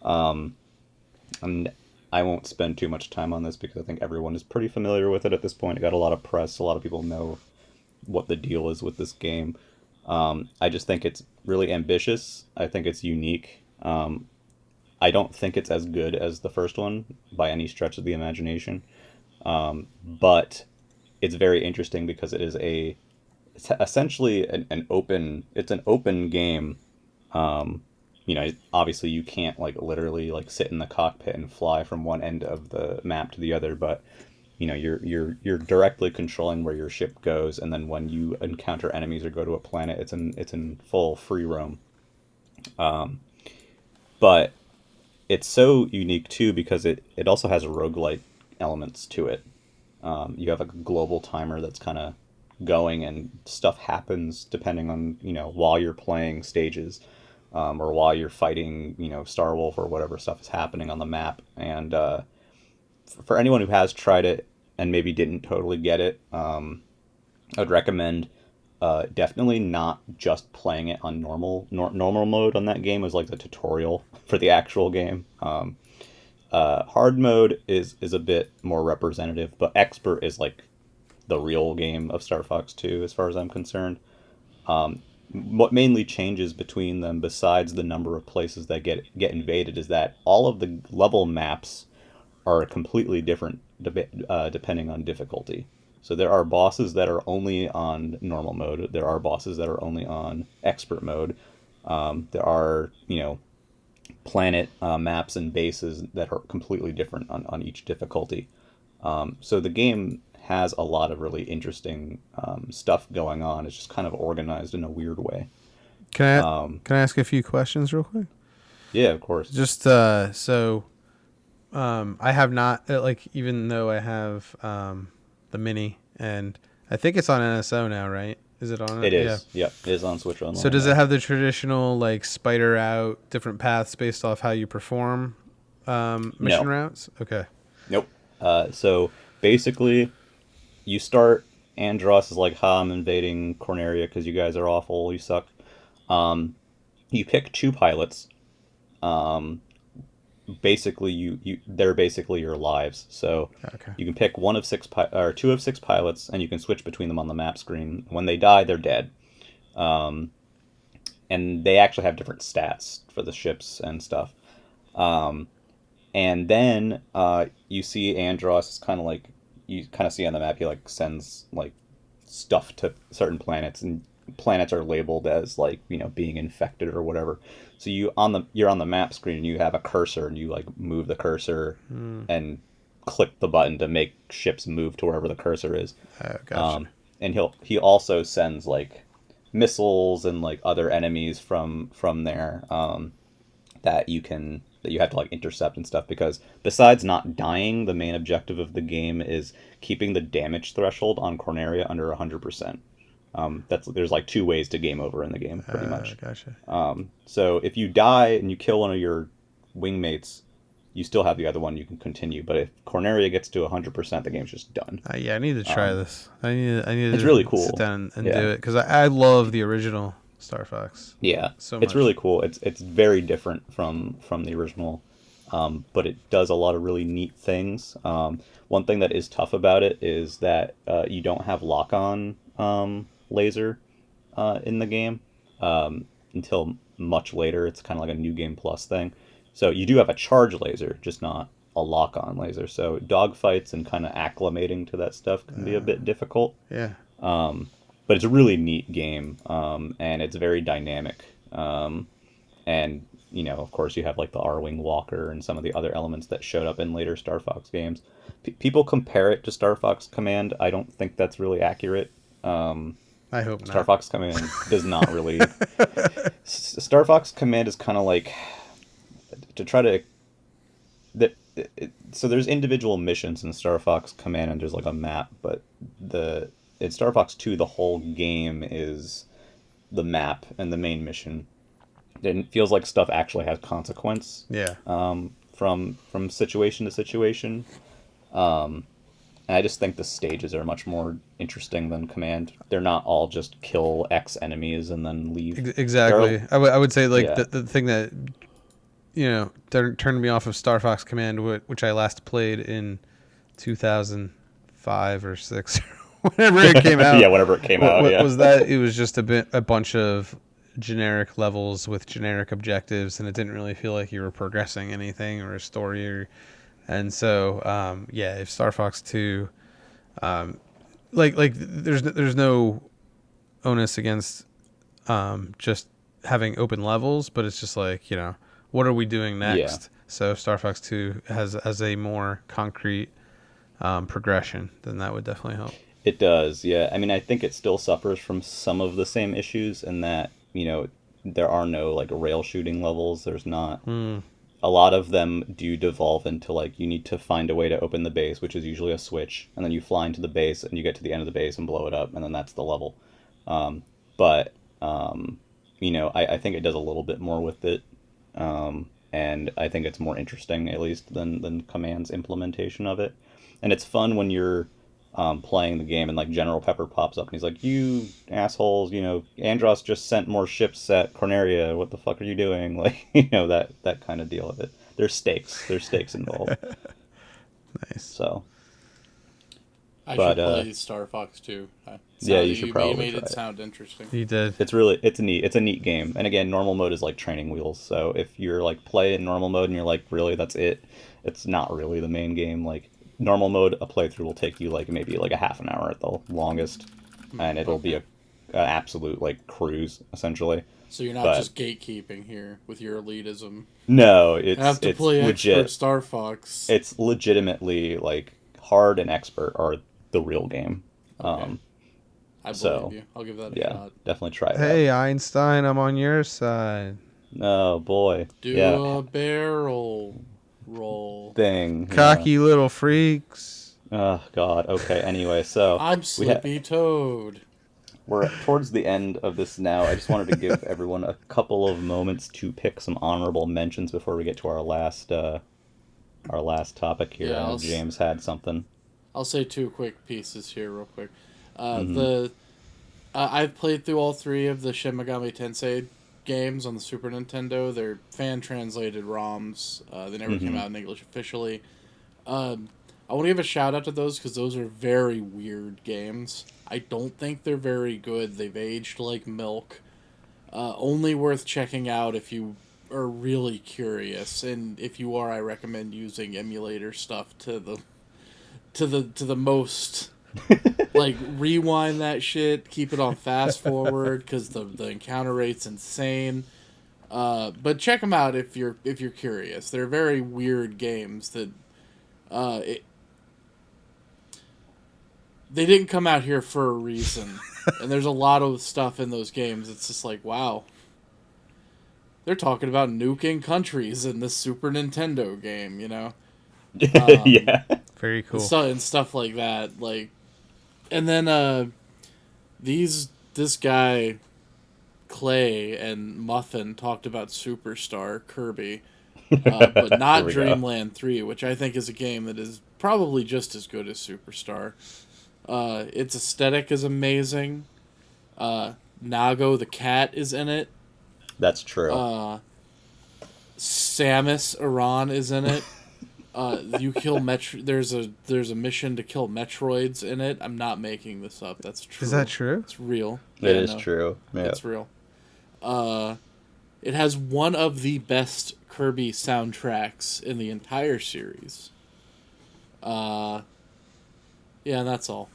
And I won't spend too much time on this because I think everyone is pretty familiar with it at this point. It got a lot of press. A lot of people know what the deal is with this game. I just think it's really ambitious. I think it's unique. I don't think it's as good as the first one by any stretch of the imagination. But it's very interesting because it's essentially an open game. Obviously you can't like literally like sit in the cockpit and fly from one end of the map to the other, but you're directly controlling where your ship goes, and then when you encounter enemies or go to a planet, it's in full free roam. But it's so unique too because it also has roguelike elements to it. You have a global timer that's kind of going, and stuff happens depending on while you're playing stages, or while you're fighting Star Wolf or whatever stuff is happening on the map. And for anyone who has tried it and maybe didn't totally get it, I would recommend definitely not just playing it on normal mode on that game as like the tutorial for the actual game. Hard mode is a bit more representative, but expert is like the real game of Star Fox 2 as far as I'm concerned. What mainly changes between them, besides the number of places that get invaded, is that all of the level maps are completely different depending on difficulty. So there are bosses that are only on normal mode. There are bosses that are only on expert mode. There are, planet maps and bases that are completely different on each difficulty. So the game has a lot of really interesting stuff going on. It's just kind of organized in a weird way. Can I ask a few questions real quick? Yeah, of course. Just so I have not even though I have the mini, and I think it's on NSO now, right? Is it on? It is. Yeah. Yep, it is on Switch Online. So does it have the traditional like spider out different paths based off how you perform mission routes? Okay. Nope. So basically, you start. Andros is like, "Ha, I'm invading Corneria because you guys are awful. You suck." You pick 2 pilots. basically they're basically your lives. So Okay. you can pick one of six or two of six pilots, and you can switch between them on the map screen. When they die, they're dead. And they actually have different stats for the ships and stuff. And then you see Andros is kind of like, you kind of see on the map, he like sends like stuff to certain planets, and planets are labeled as like, you know, being infected or whatever. So you're on the map screen, and you have a cursor, and you like move the cursor and click the button to make ships move to wherever the cursor is. Gotcha. And he also sends like missiles and like other enemies from there, that you have to like intercept and stuff, because besides not dying, the main objective of the game is keeping the damage threshold on Corneria under 100%. There's like two ways to game over in the game, pretty much. Gotcha. So if you die and you kill one of your wingmates, you still have the other one, you can continue. But if Corneria gets to 100%, the game's just done. Yeah, I need to try this. I need it's to really cool. sit down and Yeah. do it, because I love the original Star Fox. Yeah, So it's much. really cool. It's very different from the original, but it does a lot of really neat things. One thing that is tough about it is that you don't have lock-on laser in the game until much later. It's kind of like a New Game Plus thing. So you do have a charge laser, just not a lock-on laser. So dogfights and kind of acclimating to that stuff can be a bit difficult. Yeah. But it's a really neat game, and it's very dynamic. And, you know, of course, you have like the R-Wing Walker and some of the other elements that showed up in later Star Fox games. People compare it to Star Fox Command. I don't think that's really accurate. I hope Star not. Fox Command does not really... Star Fox Command is kind of like... to try to... So there's individual missions in Star Fox Command, and there's like a map, but in Star Fox 2, the whole game is the map and the main mission. It feels like stuff actually has consequence. Yeah. From situation to situation. And I just think the stages are much more interesting than Command. They're not all just kill X enemies and then leave. Exactly. I would say like Yeah. the thing that, you know, turned me off of Star Fox Command, which I last played in 2005 or 6, whenever it came out. Yeah, whenever it came out. Yeah. Was that it was just a bunch of generic levels with generic objectives, and it didn't really feel like you were progressing anything or a story. And so, yeah, if Star Fox 2, like there's no onus against just having open levels, but it's just like, you know, what are we doing next? Yeah. So if Star Fox 2 has a more concrete progression, then that would definitely help. It does, yeah. I mean, I think it still suffers from some of the same issues in that, you know, there are no like rail shooting levels. There's not. A lot of them do devolve into like, you need to find a way to open the base, which is usually a switch, and then you fly into the base and you get to the end of the base and blow it up, and then that's the level. But you know, I think it does a little bit more with it, and I think it's more interesting, at least, than Command's implementation of it. And it's fun when you're playing the game and like General Pepper pops up and he's like, "You assholes, you know, Andros just sent more ships at Corneria. What the fuck are you doing?" Like, you know, that kind of deal of it. There's stakes involved. Nice. So I should play Star Fox 2. Yeah, you should probably You made try it it. sound interesting. You did. it's neat. It's a neat game. And again, normal mode is like training wheels. So if you're like play in normal mode and you're like, really, that's it? It's not really the main game. Like, normal mode, a playthrough will take you like maybe like a half an hour at the longest, and it'll be an absolute like cruise essentially. So you're not just gatekeeping here with your elitism. No, I have to play legit. expert Star Fox. It's legitimately like hard and expert are the real game. Okay. I believe you. I'll give that a shot. Definitely try it. Hey, Einstein, I'm on your side. Oh boy. Do a barrel roll. Thing. Cocky little freaks. Oh god. Okay. Anyway, so I'm Slippy Toad. we're towards the end of this now. I just wanted to give everyone a couple of moments to pick some honorable mentions before we get to our last topic here. Yeah, I know James had something. I'll say two quick pieces here real quick. I've played through all three of the Shimagami Tensei games on the Super Nintendo. They're fan-translated ROMs. They never came out in English officially. I want to give a shout-out to those because those are very weird games. I don't think they're very good. They've aged like milk. Only worth checking out if you are really curious, and if you are, I recommend using emulator stuff to the most. Like, rewind that shit, keep it on fast forward because the encounter rate's insane. But check them out if you're curious. They're very weird games that they didn't come out here for a reason. And there's a lot of stuff in those games. It's just like, wow. They're talking about nuking countries in this Super Nintendo game, you know? Yeah. Very cool. And stuff like that. Like, and then this guy, Clay, and Muffin talked about Superstar Kirby, but not Dreamland 3, which I think is a game that is probably just as good as Superstar. Its aesthetic is amazing. Nago the cat is in it. That's true. Samus Aran is in it. You kill There's a mission to kill Metroids in it. I'm not making this up. That's true. Is that true? It's real. It is true. Yeah. It's real. It has one of the best Kirby soundtracks in the entire series. Yeah, that's all.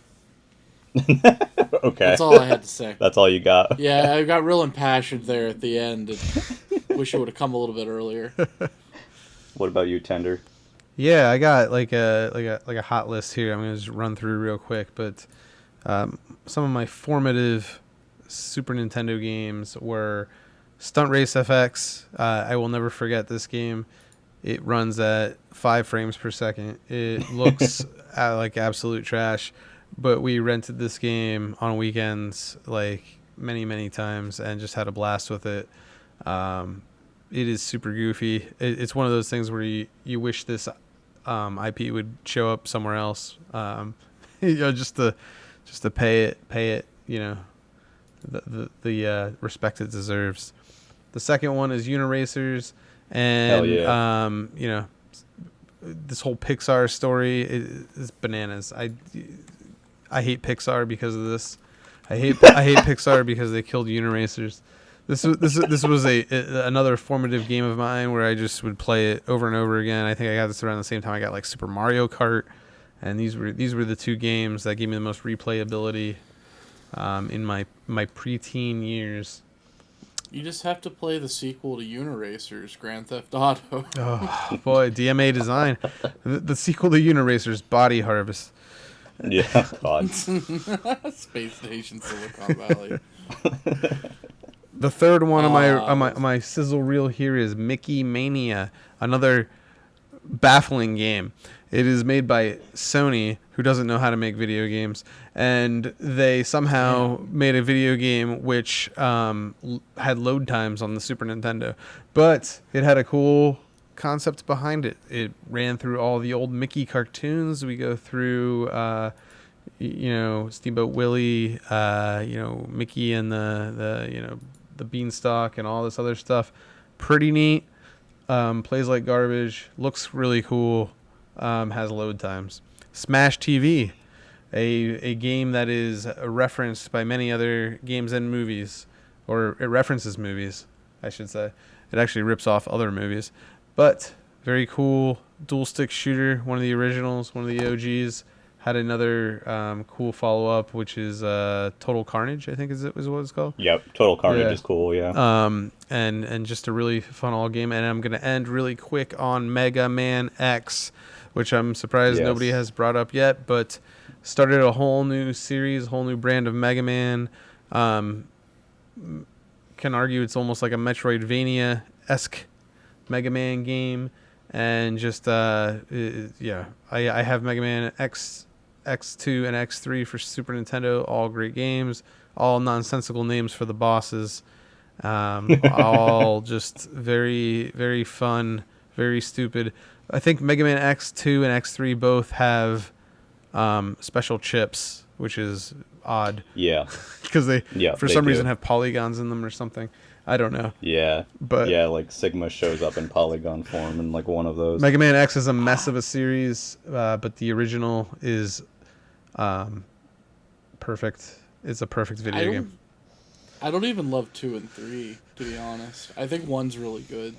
Okay. That's all I had to say. That's all you got. Yeah, I got real impassioned there at the end. And wish it would have come a little bit earlier. What about you, Tender? Yeah, I got like a hot list here. I'm gonna just run through real quick, but some of my formative Super Nintendo games were Stunt Race FX. I will never forget this game. It runs at 5 frames per second. It looks like absolute trash, but we rented this game on weekends like many times and just had a blast with it. It is super goofy. It's one of those things where you wish this IP would show up somewhere else. Just to pay it. You know, the respect it deserves. The second one is Uniracers, and Hell yeah. you know, this whole Pixar story is bananas. I hate Pixar because of this. I hate Pixar because they killed Uniracers. This was another formative game of mine where I just would play it over and over again. I think I got this around the same time I got like Super Mario Kart, and these were the two games that gave me the most replayability in my preteen years. You just have to play the sequel to Uniracers, Grand Theft Auto. Oh boy, DMA design. The sequel to Uniracers, Body Harvest. Yeah, God. Space Station, Silicon Valley. The third one on my sizzle reel here is Mickey Mania, another baffling game. It is made by Sony, who doesn't know how to make video games, and they somehow made a video game which had load times on the Super Nintendo, but it had a cool concept behind it. It ran through all the old Mickey cartoons. We go through, Steamboat Willie, Mickey and the Beanstalk and all this other stuff. Pretty neat. Plays like garbage. Looks really cool. Has load times. Smash TV, a game that is referenced by many other games and movies, or it references movies, I should say. It actually rips off other movies, but very cool dual stick shooter. One of the originals, one of the OGs. Had another cool follow up, which is Total Carnage, I think is what it's called. Yep, Total Carnage is cool. Yeah. And just a really fun all game. And I'm gonna end really quick on Mega Man X, which I'm surprised nobody has brought up yet, but started a whole new series, whole new brand of Mega Man. Can argue it's almost like a Metroidvania-esque Mega Man game, and just I have Mega Man X, X2, and X3 for Super Nintendo. All great games, all nonsensical names for the bosses, all just very, very fun, very stupid. I think Mega Man X2 and X3 both have special chips, which is odd. Yeah. Because they, for some do. reason, have polygons in them or something. I don't know. Yeah. But yeah, like Sigma shows up in polygon form in like one of those. Mega Man X is a mess of a series, but the original is perfect. It's a perfect video game. I don't even love 2 and 3, to be honest. I think 1's really good.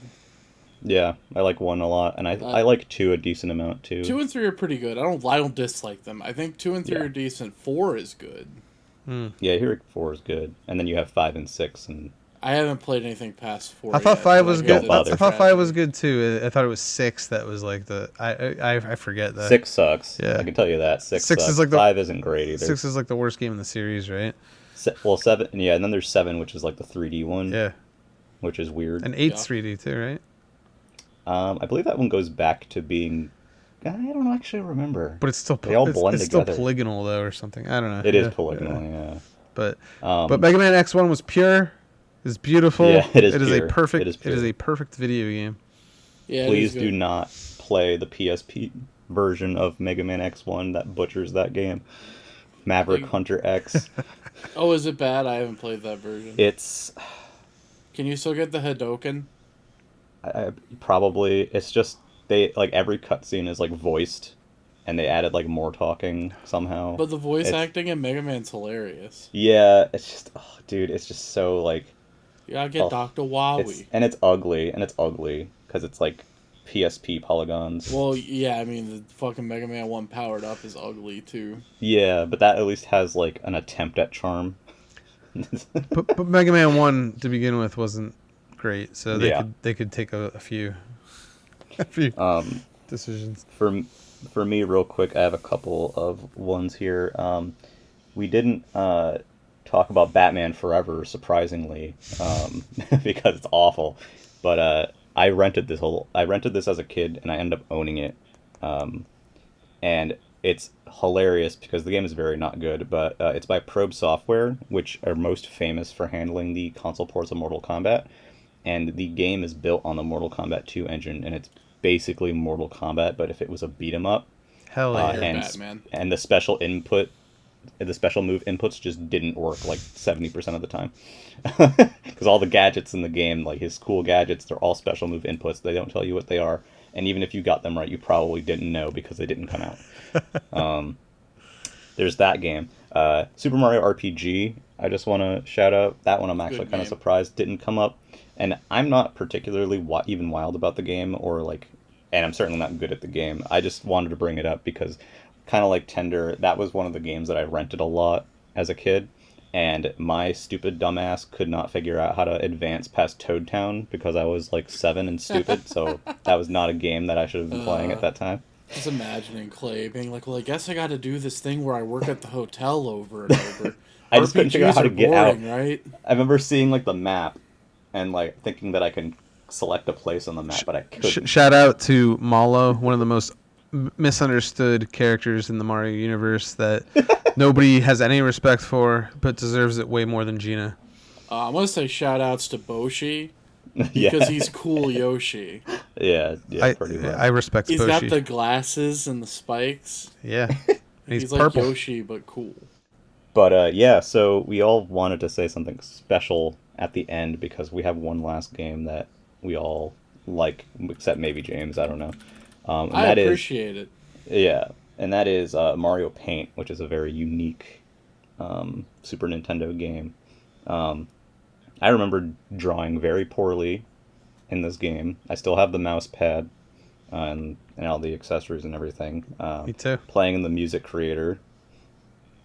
Yeah, I like 1 a lot, and I like 2 a decent amount too. 2 and 3 are pretty good. I don't dislike them. I think 2 and 3 are decent. 4 is good. Yeah, I hear 4 is good, and then you have 5 and 6, and I haven't played anything past 4. I thought 5 was good. I thought 5 was good too. I thought it was 6 that was like the I forget that. 6 sucks. Yeah, I can tell you that 6 6 sucks. is like 5 isn't great either. 6 is like the worst game in the series, right? Well, 7, yeah, and then there's 7, which is like the 3D one. Yeah, which is weird. And 8's 3D too, right? I believe that one goes back to being. I don't actually remember. But it's still they all blend it's together. Still polygonal though, or something. I don't know. It is polygonal, yeah. But Mega Man X1 was pure. It's beautiful. Yeah, it is. It is pure. a perfect. It is a perfect video game. Yeah. Please do not play the PSP version of Mega Man X1 that butchers that game. Maverick Hunter X. Oh, is it bad? I haven't played that version. It's. Can you still get the Hadoken? Probably. It's just they like every cutscene is like voiced, and they added like more talking somehow. But the voice acting in Mega Man's hilarious. Yeah, it's just, dude, it's just so like. You gotta get Dr. Wowie. It's ugly because it's like PSP polygons. Well, yeah, I mean the fucking Mega Man 1 powered up is ugly too. Yeah, but that at least has like an attempt at charm. but Mega Man 1 to begin with wasn't great, so they could take a few decisions. For me, real quick, I have a couple of ones here. We didn't talk about Batman Forever, surprisingly, because it's awful. But I rented this as a kid, and I ended up owning it. And it's hilarious because the game is very not good, but it's by Probe Software, which are most famous for handling the console ports of Mortal Kombat. And the game is built on the Mortal Kombat 2 engine, and it's basically Mortal Kombat, but if it was a beat 'em up. Hell yeah, Batman. And the special move inputs just didn't work like 70% of the time. Because all the gadgets in the game, like his cool gadgets, they're all special move inputs. They don't tell you what they are. And even if you got them right, you probably didn't know because they didn't come out. There's that game. Super Mario RPG, I just want to shout out. That one I'm actually kind of surprised didn't come up. And I'm not particularly even wild about the game, or like, and I'm certainly not good at the game. I just wanted to bring it up because, kind of like Tender, that was one of the games that I rented a lot as a kid, and my stupid dumbass could not figure out how to advance past Toad Town because I was like 7 and stupid, so that was not a game that I should have been playing at that time. Just imagining Clay being like, well, I guess I got to do this thing where I work at the hotel over and over. I just couldn't figure out how to get out. Right? I remember seeing like the map and like thinking that I can select a place on the map, but I couldn't. Shout out to Malo, one of the most misunderstood characters in the Mario universe that nobody has any respect for, but deserves it way more than Gina. I'm going to say shout outs to Boshi because he's cool Yoshi. Yeah, pretty much. I respect He's Boshi. got the glasses and the spikes. Yeah. He's like purple. Yoshi, but cool. But yeah, so we all wanted to say something special at the end because we have one last game that we all like, except maybe James, I don't know. I appreciate it. Yeah, and that is Mario Paint, which is a very unique Super Nintendo game. I remember drawing very poorly in this game. I still have the mouse pad and all the accessories and everything. Me too. Playing in the music creator,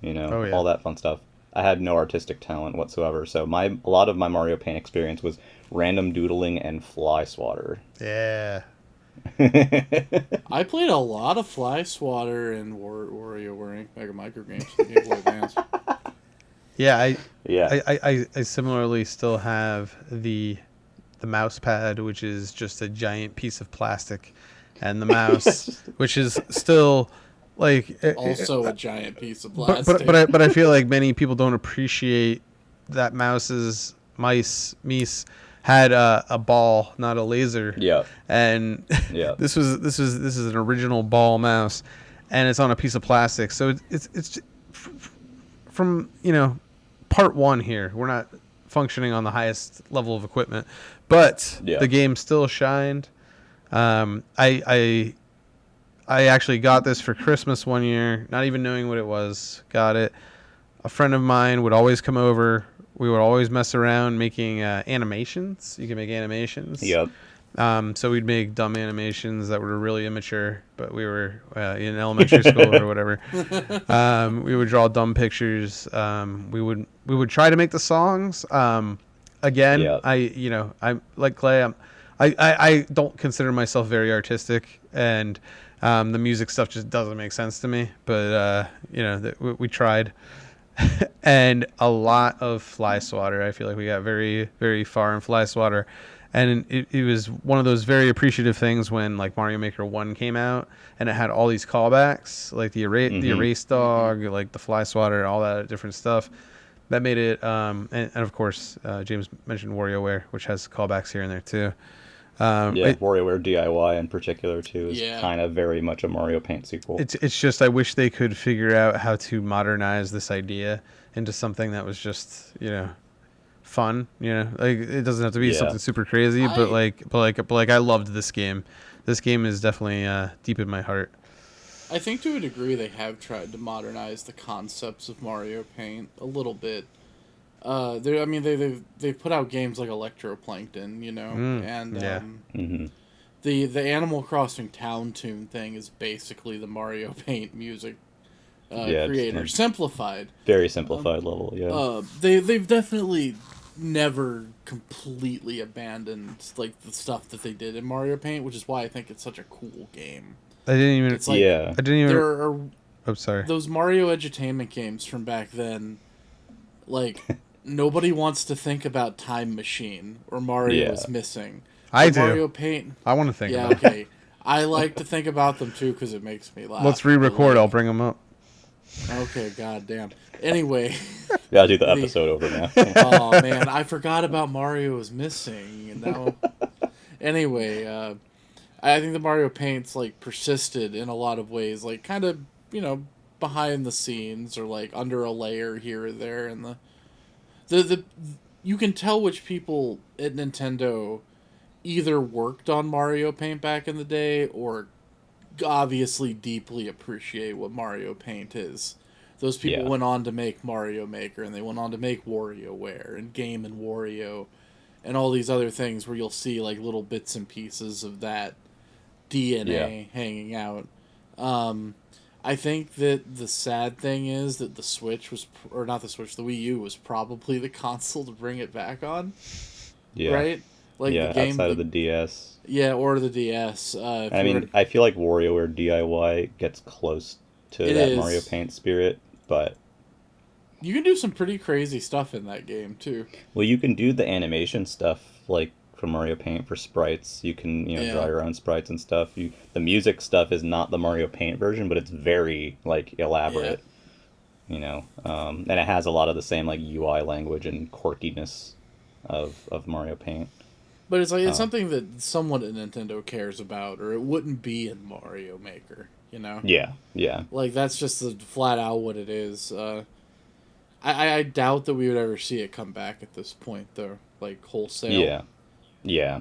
all that fun stuff. I had no artistic talent whatsoever, so a lot of my Mario Paint experience was random doodling and fly swatter. Yeah. I played a lot of Fly Swatter and Warioware Mega Micro Games for Game Boy Advance. Yeah, I similarly still have the mouse pad, which is just a giant piece of plastic, and the mouse, which is still like also a giant piece of plastic. But I feel like many people don't appreciate that Mies had a ball, not a laser. Yeah. And this is an original ball mouse, and it's on a piece of plastic. So it's from part one here. We're not functioning on the highest level of equipment, but Yeah. the game still shined. I actually got this for Christmas one year, not even knowing what it was. Got it. A friend of mine would always come over. We would always mess around making animations. You can make animations. Yep. So we'd make dumb animations that were really immature, but we were in elementary school or whatever. We would draw dumb pictures. We would try to make the songs. Again, Yep. I'm like Clay. I don't consider myself very artistic, and the music stuff just doesn't make sense to me. But we tried. And a lot of fly swatter. I feel like we got very, very far in fly swatter. And it was one of those very appreciative things when like Mario Maker 1 came out and it had all these callbacks, like the erase dog, like the fly swatter, all that different stuff. That made it, and of course, James mentioned Warioware, which has callbacks here and there too. Warioware DIY in particular too is Yeah. kind of very much a Mario Paint sequel. It's just I wish they could figure out how to modernize this idea into something that was just fun. Like it doesn't have to be something super crazy, but I loved this game. This game is definitely deep in my heart. I think to a degree they have tried to modernize the concepts of Mario Paint a little bit. They've put out games like Electroplankton, and the Animal Crossing Town Tune thing is basically the Mario Paint music creator simplified. Very simplified level, yeah. They've definitely never completely abandoned like the stuff that they did in Mario Paint, which is why I think it's such a cool game. I didn't even. It's like, I didn't even. There are I'm sorry. those Mario Edutainment games from back then, like. Nobody wants to think about Time Machine or Mario is missing. I do. Mario Paint. I want to think about it. Okay. I like to think about them too because it makes me laugh. Let's re-record. I'll bring them up. Okay, goddamn. Anyway. Gotta do the episode over now. Oh, man. I forgot about Mario is missing. And now... Anyway, I think the Mario Paint's like persisted in a lot of ways. Like kind of, behind the scenes or like under a layer here or there. And the you can tell which people at Nintendo either worked on Mario Paint back in the day or obviously deeply appreciate what Mario Paint is. Those people went on to make Mario Maker, and they went on to make Warioware and Game and Wario and all these other things where you'll see like little bits and pieces of that DNA hanging out. I think that the sad thing is that the Switch was, or not the Switch, the Wii U was probably the console to bring it back on. Yeah. Right? Like the game, outside of the DS. Yeah, or the DS. I feel like WarioWare DIY gets close to that Mario Paint spirit, but... You can do some pretty crazy stuff in that game, too. Well, you can do the animation stuff, like, from Mario Paint for sprites. You can, draw your own sprites and stuff. The music stuff is not the Mario Paint version, but it's very, like, elaborate. And it has a lot of the same, like, UI language and quirkiness of Mario Paint. But it's like it's something that someone at Nintendo cares about, or it wouldn't be in Mario Maker, Yeah. Like, that's just flat out what it is. I doubt that we would ever see it come back at this point, though, like, wholesale. Yeah.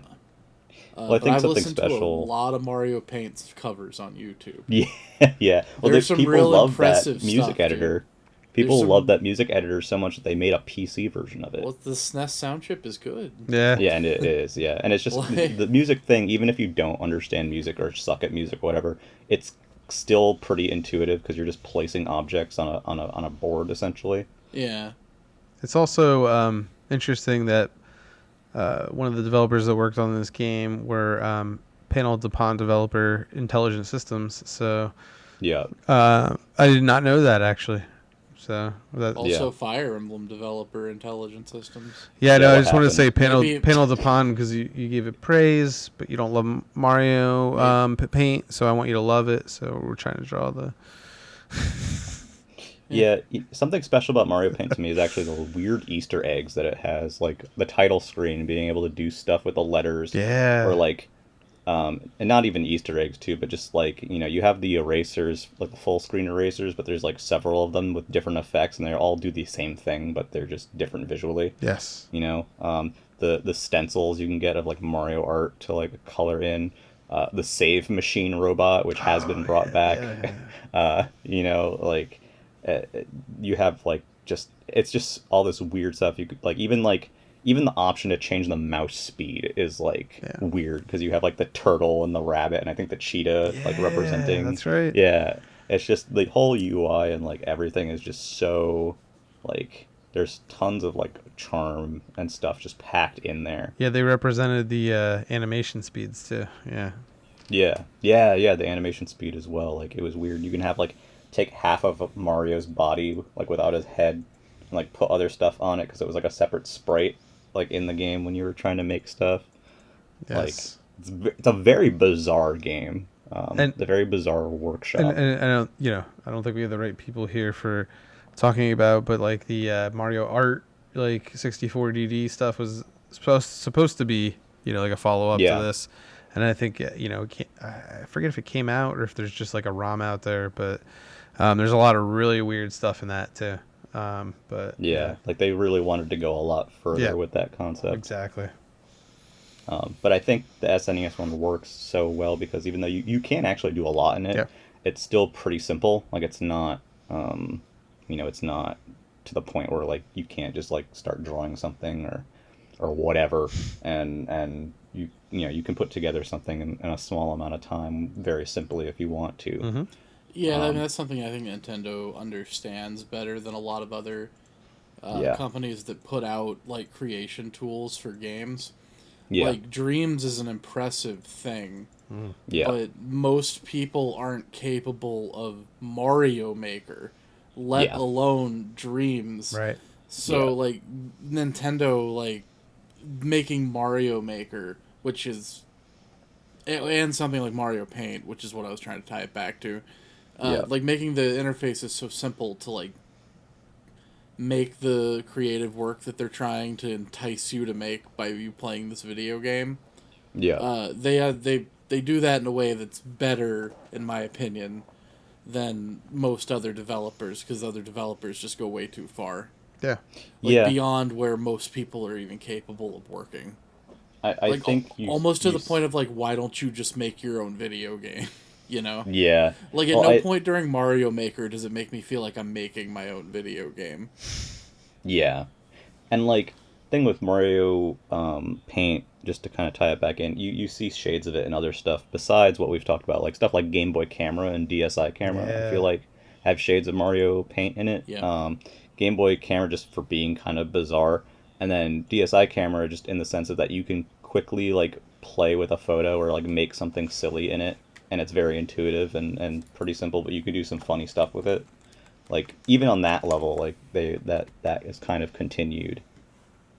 Well, I think I've something listened special. to a lot of Mario Paint covers on YouTube. Yeah. Well, There's some people real love impressive that music stuff, editor. dude. People love that music editor so much that they made a PC version of it. Well, the SNES sound chip is good. Yeah. Yeah, and it is. Yeah, and it's just the music thing. Even if you don't understand music or suck at music, whatever, it's still pretty intuitive because you're just placing objects on a board essentially. Yeah. It's also interesting that one of the developers that worked on this game were paneled upon developer Intelligent Systems. So yeah, I did not know that actually. So that also Fire Emblem developer Intelligent Systems. Yeah, no, I just happened? wanted to say paneled upon because you gave it praise, but you don't love Mario Paint, so I want you to love it. So we're trying to draw the. Yeah, something special about Mario Paint to me is actually the weird Easter eggs that it has, like the title screen being able to do stuff with the letters. Yeah. Or like and not even Easter eggs too, but just like, you have the erasers, like the full screen erasers, but there's like several of them with different effects, and they all do the same thing, but they're just different visually. Yes. The stencils you can get of like Mario art to like color in, the save machine robot, which has been brought back. Like you have like it's just all this weird stuff. You could even the option to change the mouse speed is like weird, because you have like the turtle and the rabbit, and I think the cheetah like representing. That's right. Yeah, it's just the whole UI and like everything is just so like there's tons of like charm and stuff just packed in there. Yeah, they represented the animation speeds too. Yeah. Yeah, the animation speed as well. Like it was weird. You can have like take half of Mario's body like without his head and like put other stuff on it, because it was like a separate sprite like in the game when you were trying to make stuff. Yes. Like it's a very bizarre game. And the very bizarre workshop. And I don't think we have the right people here for talking about, but like the Mario Art like 64 DD stuff was supposed to be like a follow up to this, and I think I forget if it came out or if there's just like a ROM out there, but there's a lot of really weird stuff in that too. But like they really wanted to go a lot further with that concept. Exactly. But I think the SNES one works so well because even though you can actually do a lot in it, it's still pretty simple. Like it's not, it's not to the point where like you can't just like start drawing something or whatever, and you can put together something in a small amount of time very simply if you want to. Mm-hmm. Yeah, I mean that's something I think Nintendo understands better than a lot of other companies that put out like creation tools for games. Yeah. Like Dreams is an impressive thing, but most people aren't capable of Mario Maker, let alone Dreams. Right. So like Nintendo like making Mario Maker, which is and something like Mario Paint, which is what I was trying to tie it back to. Like making the interfaces so simple to like make the creative work that they're trying to entice you to make by you playing this video game. They do that in a way that's better, in my opinion, than most other developers, because other developers just go way too far. Yeah. Beyond where most people are even capable of working. I think almost to the point of like, why don't you just make your own video game? Yeah. Like at no point during Mario Maker does it make me feel like I'm making my own video game. Yeah. And like thing with Mario Paint, just to kind of tie it back in, you see shades of it in other stuff besides what we've talked about, like stuff like Game Boy Camera and DSi Camera. I feel like have shades of Mario Paint in it. Game Boy Camera just for being kind of bizarre, and then DSi Camera just in the sense of that you can quickly like play with a photo or like make something silly in it, and it's very intuitive and pretty simple, but you can do some funny stuff with it. Like even on that level, like that is kind of continued.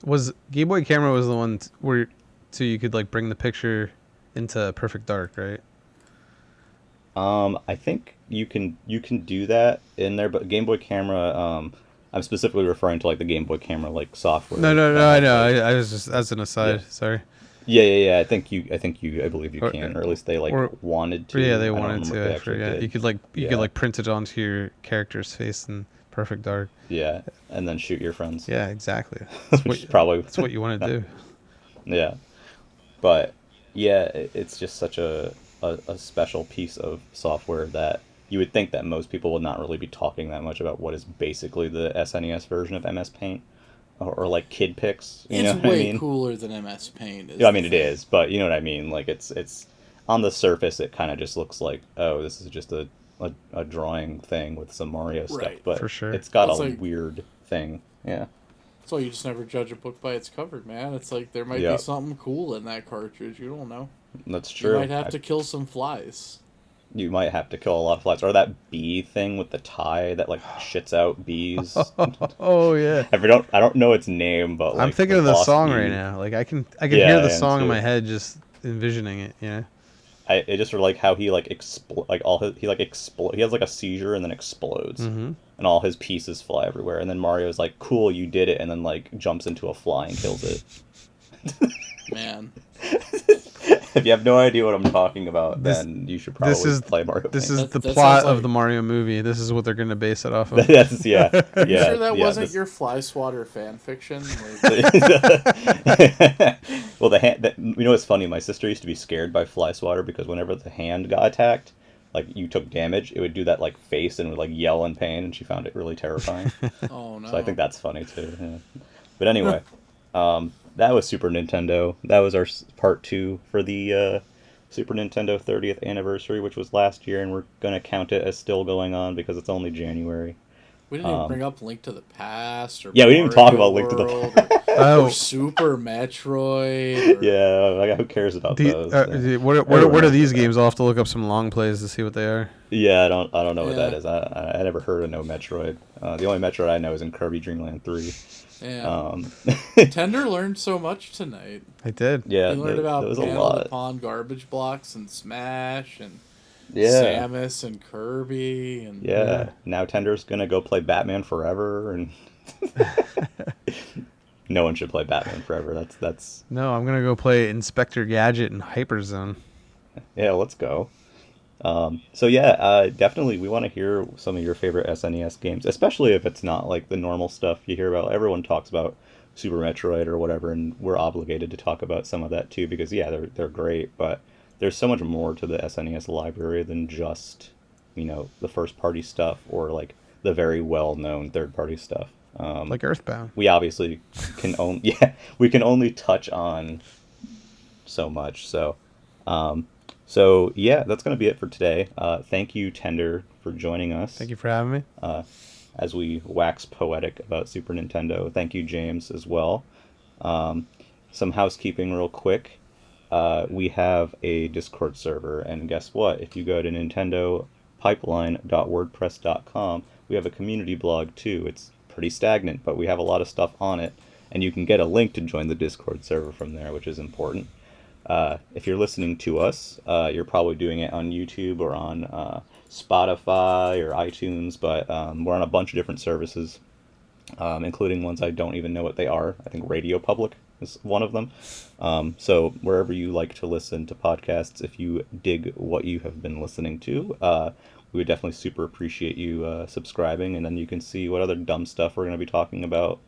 Was Game Boy Camera was the one where so you could like bring the picture into perfect dark, right? I think you can do that in there, but Game Boy Camera, I'm specifically referring to like the Game Boy Camera like software. No, I know. I was just as an aside. Sorry. Yeah. I believe you can, or at least they wanted to. Yeah, they wanted to. I forget. You could print it onto your character's face in perfect dark. Yeah, and then shoot your friends. Yeah, exactly. That's what you want to do. Yeah, but it's just such a special piece of software that you would think that most people would not really be talking that much about what is basically the SNES version of MS Paint. Or like kid pics, it's way cooler than MS Paint. I mean, it is, but you know what I mean. Like it's on the surface, it kind of just looks like, oh, this is just a drawing thing with some Mario stuff. But for sure, it's got a weird thing. Yeah. So you just never judge a book by its cover, man. It's like there might be something cool in that cartridge. You don't know. That's true. You might have to kill some flies. You might have to kill a lot of flies, or that bee thing with the tie that like shits out bees. Oh yeah. I don't know its name, but like, I'm thinking of the song right now. Like I can hear the song in my head, just envisioning it. Yeah. It just sort of like how he like he has like a seizure and then explodes, and all his pieces fly everywhere, and then Mario's like, "Cool, you did it," and then like jumps into a fly and kills it. Man. if you have no idea what I'm talking about, This- then you should this probably is- play Mario This Paint. is the That plot sounds of like- the Mario movie. This is what they're gonna base it off of. That's yeah. Are you yeah, sure that yeah, wasn't this- your Fly Swatter fan fiction? Like, well, you know what's funny? My sister used to be scared by fly swatter because whenever the hand got attacked, like you took damage, it would do that like face and would like yell in pain, and she found it really terrifying. oh no. So I think that's funny too. Yeah. But anyway, that was Super Nintendo. That was our part 2 for the Super Nintendo 30th anniversary, which was last year, and we're gonna count it as still going on because it's only January. We didn't even bring up Link to the Past or Yeah, we didn't even talk about Link to the World Oh. or Super Metroid. Or, Yeah, like, who cares about those? Yeah. What are these games? I'll have to look up some long plays to see what they are. Yeah, I don't know what Yeah. that is. I never heard of no Metroid. The only Metroid I know is in Kirby Dream Land 3. Yeah. Um, Tender learned so much tonight. I did. yeah, He learned there about was a Panel lot. Upon Garbage Blocks and Smash and Yeah, Samus and Kirby and yeah. Now Tender's gonna go play Batman Forever, and no one should play Batman Forever. That's No, I'm gonna go play Inspector Gadget and Hyperzone. yeah. Let's go. So yeah, definitely we want to hear some of your favorite SNES games, especially if it's not like the normal stuff you hear about. Everyone talks about Super Metroid or whatever, and we're obligated to talk about some of that too because yeah, they're great, but there's so much more to the SNES library than just, the first party stuff or like the very well known third party stuff. Like Earthbound. We obviously can only we can only touch on so much. So yeah, that's gonna be it for today. Thank you, Tender, for joining us. Thank you for having me. As we wax poetic about Super Nintendo. Thank you, James, as well. Some housekeeping real quick. We have a Discord server, and guess what? If you go to nintendopipeline.wordpress.com, we have a community blog too. It's pretty stagnant, but we have a lot of stuff on it, and you can get a link to join the Discord server from there, which is important. If you're listening to us, you're probably doing it on YouTube or on Spotify or iTunes, but we're on a bunch of different services, including ones I don't even know what they are. I think Radio Public is one of them. So wherever you like to listen to podcasts, if you dig what you have been listening to, we would definitely super appreciate you subscribing, and then you can see what other dumb stuff we're going to be talking about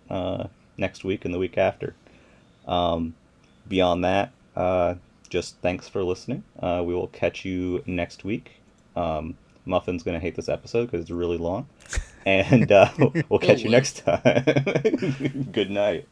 next week and the week after. Beyond that, just thanks for listening. We will catch you next week. Muffin's going to hate this episode because it's really long. And we'll catch you next time. Good night.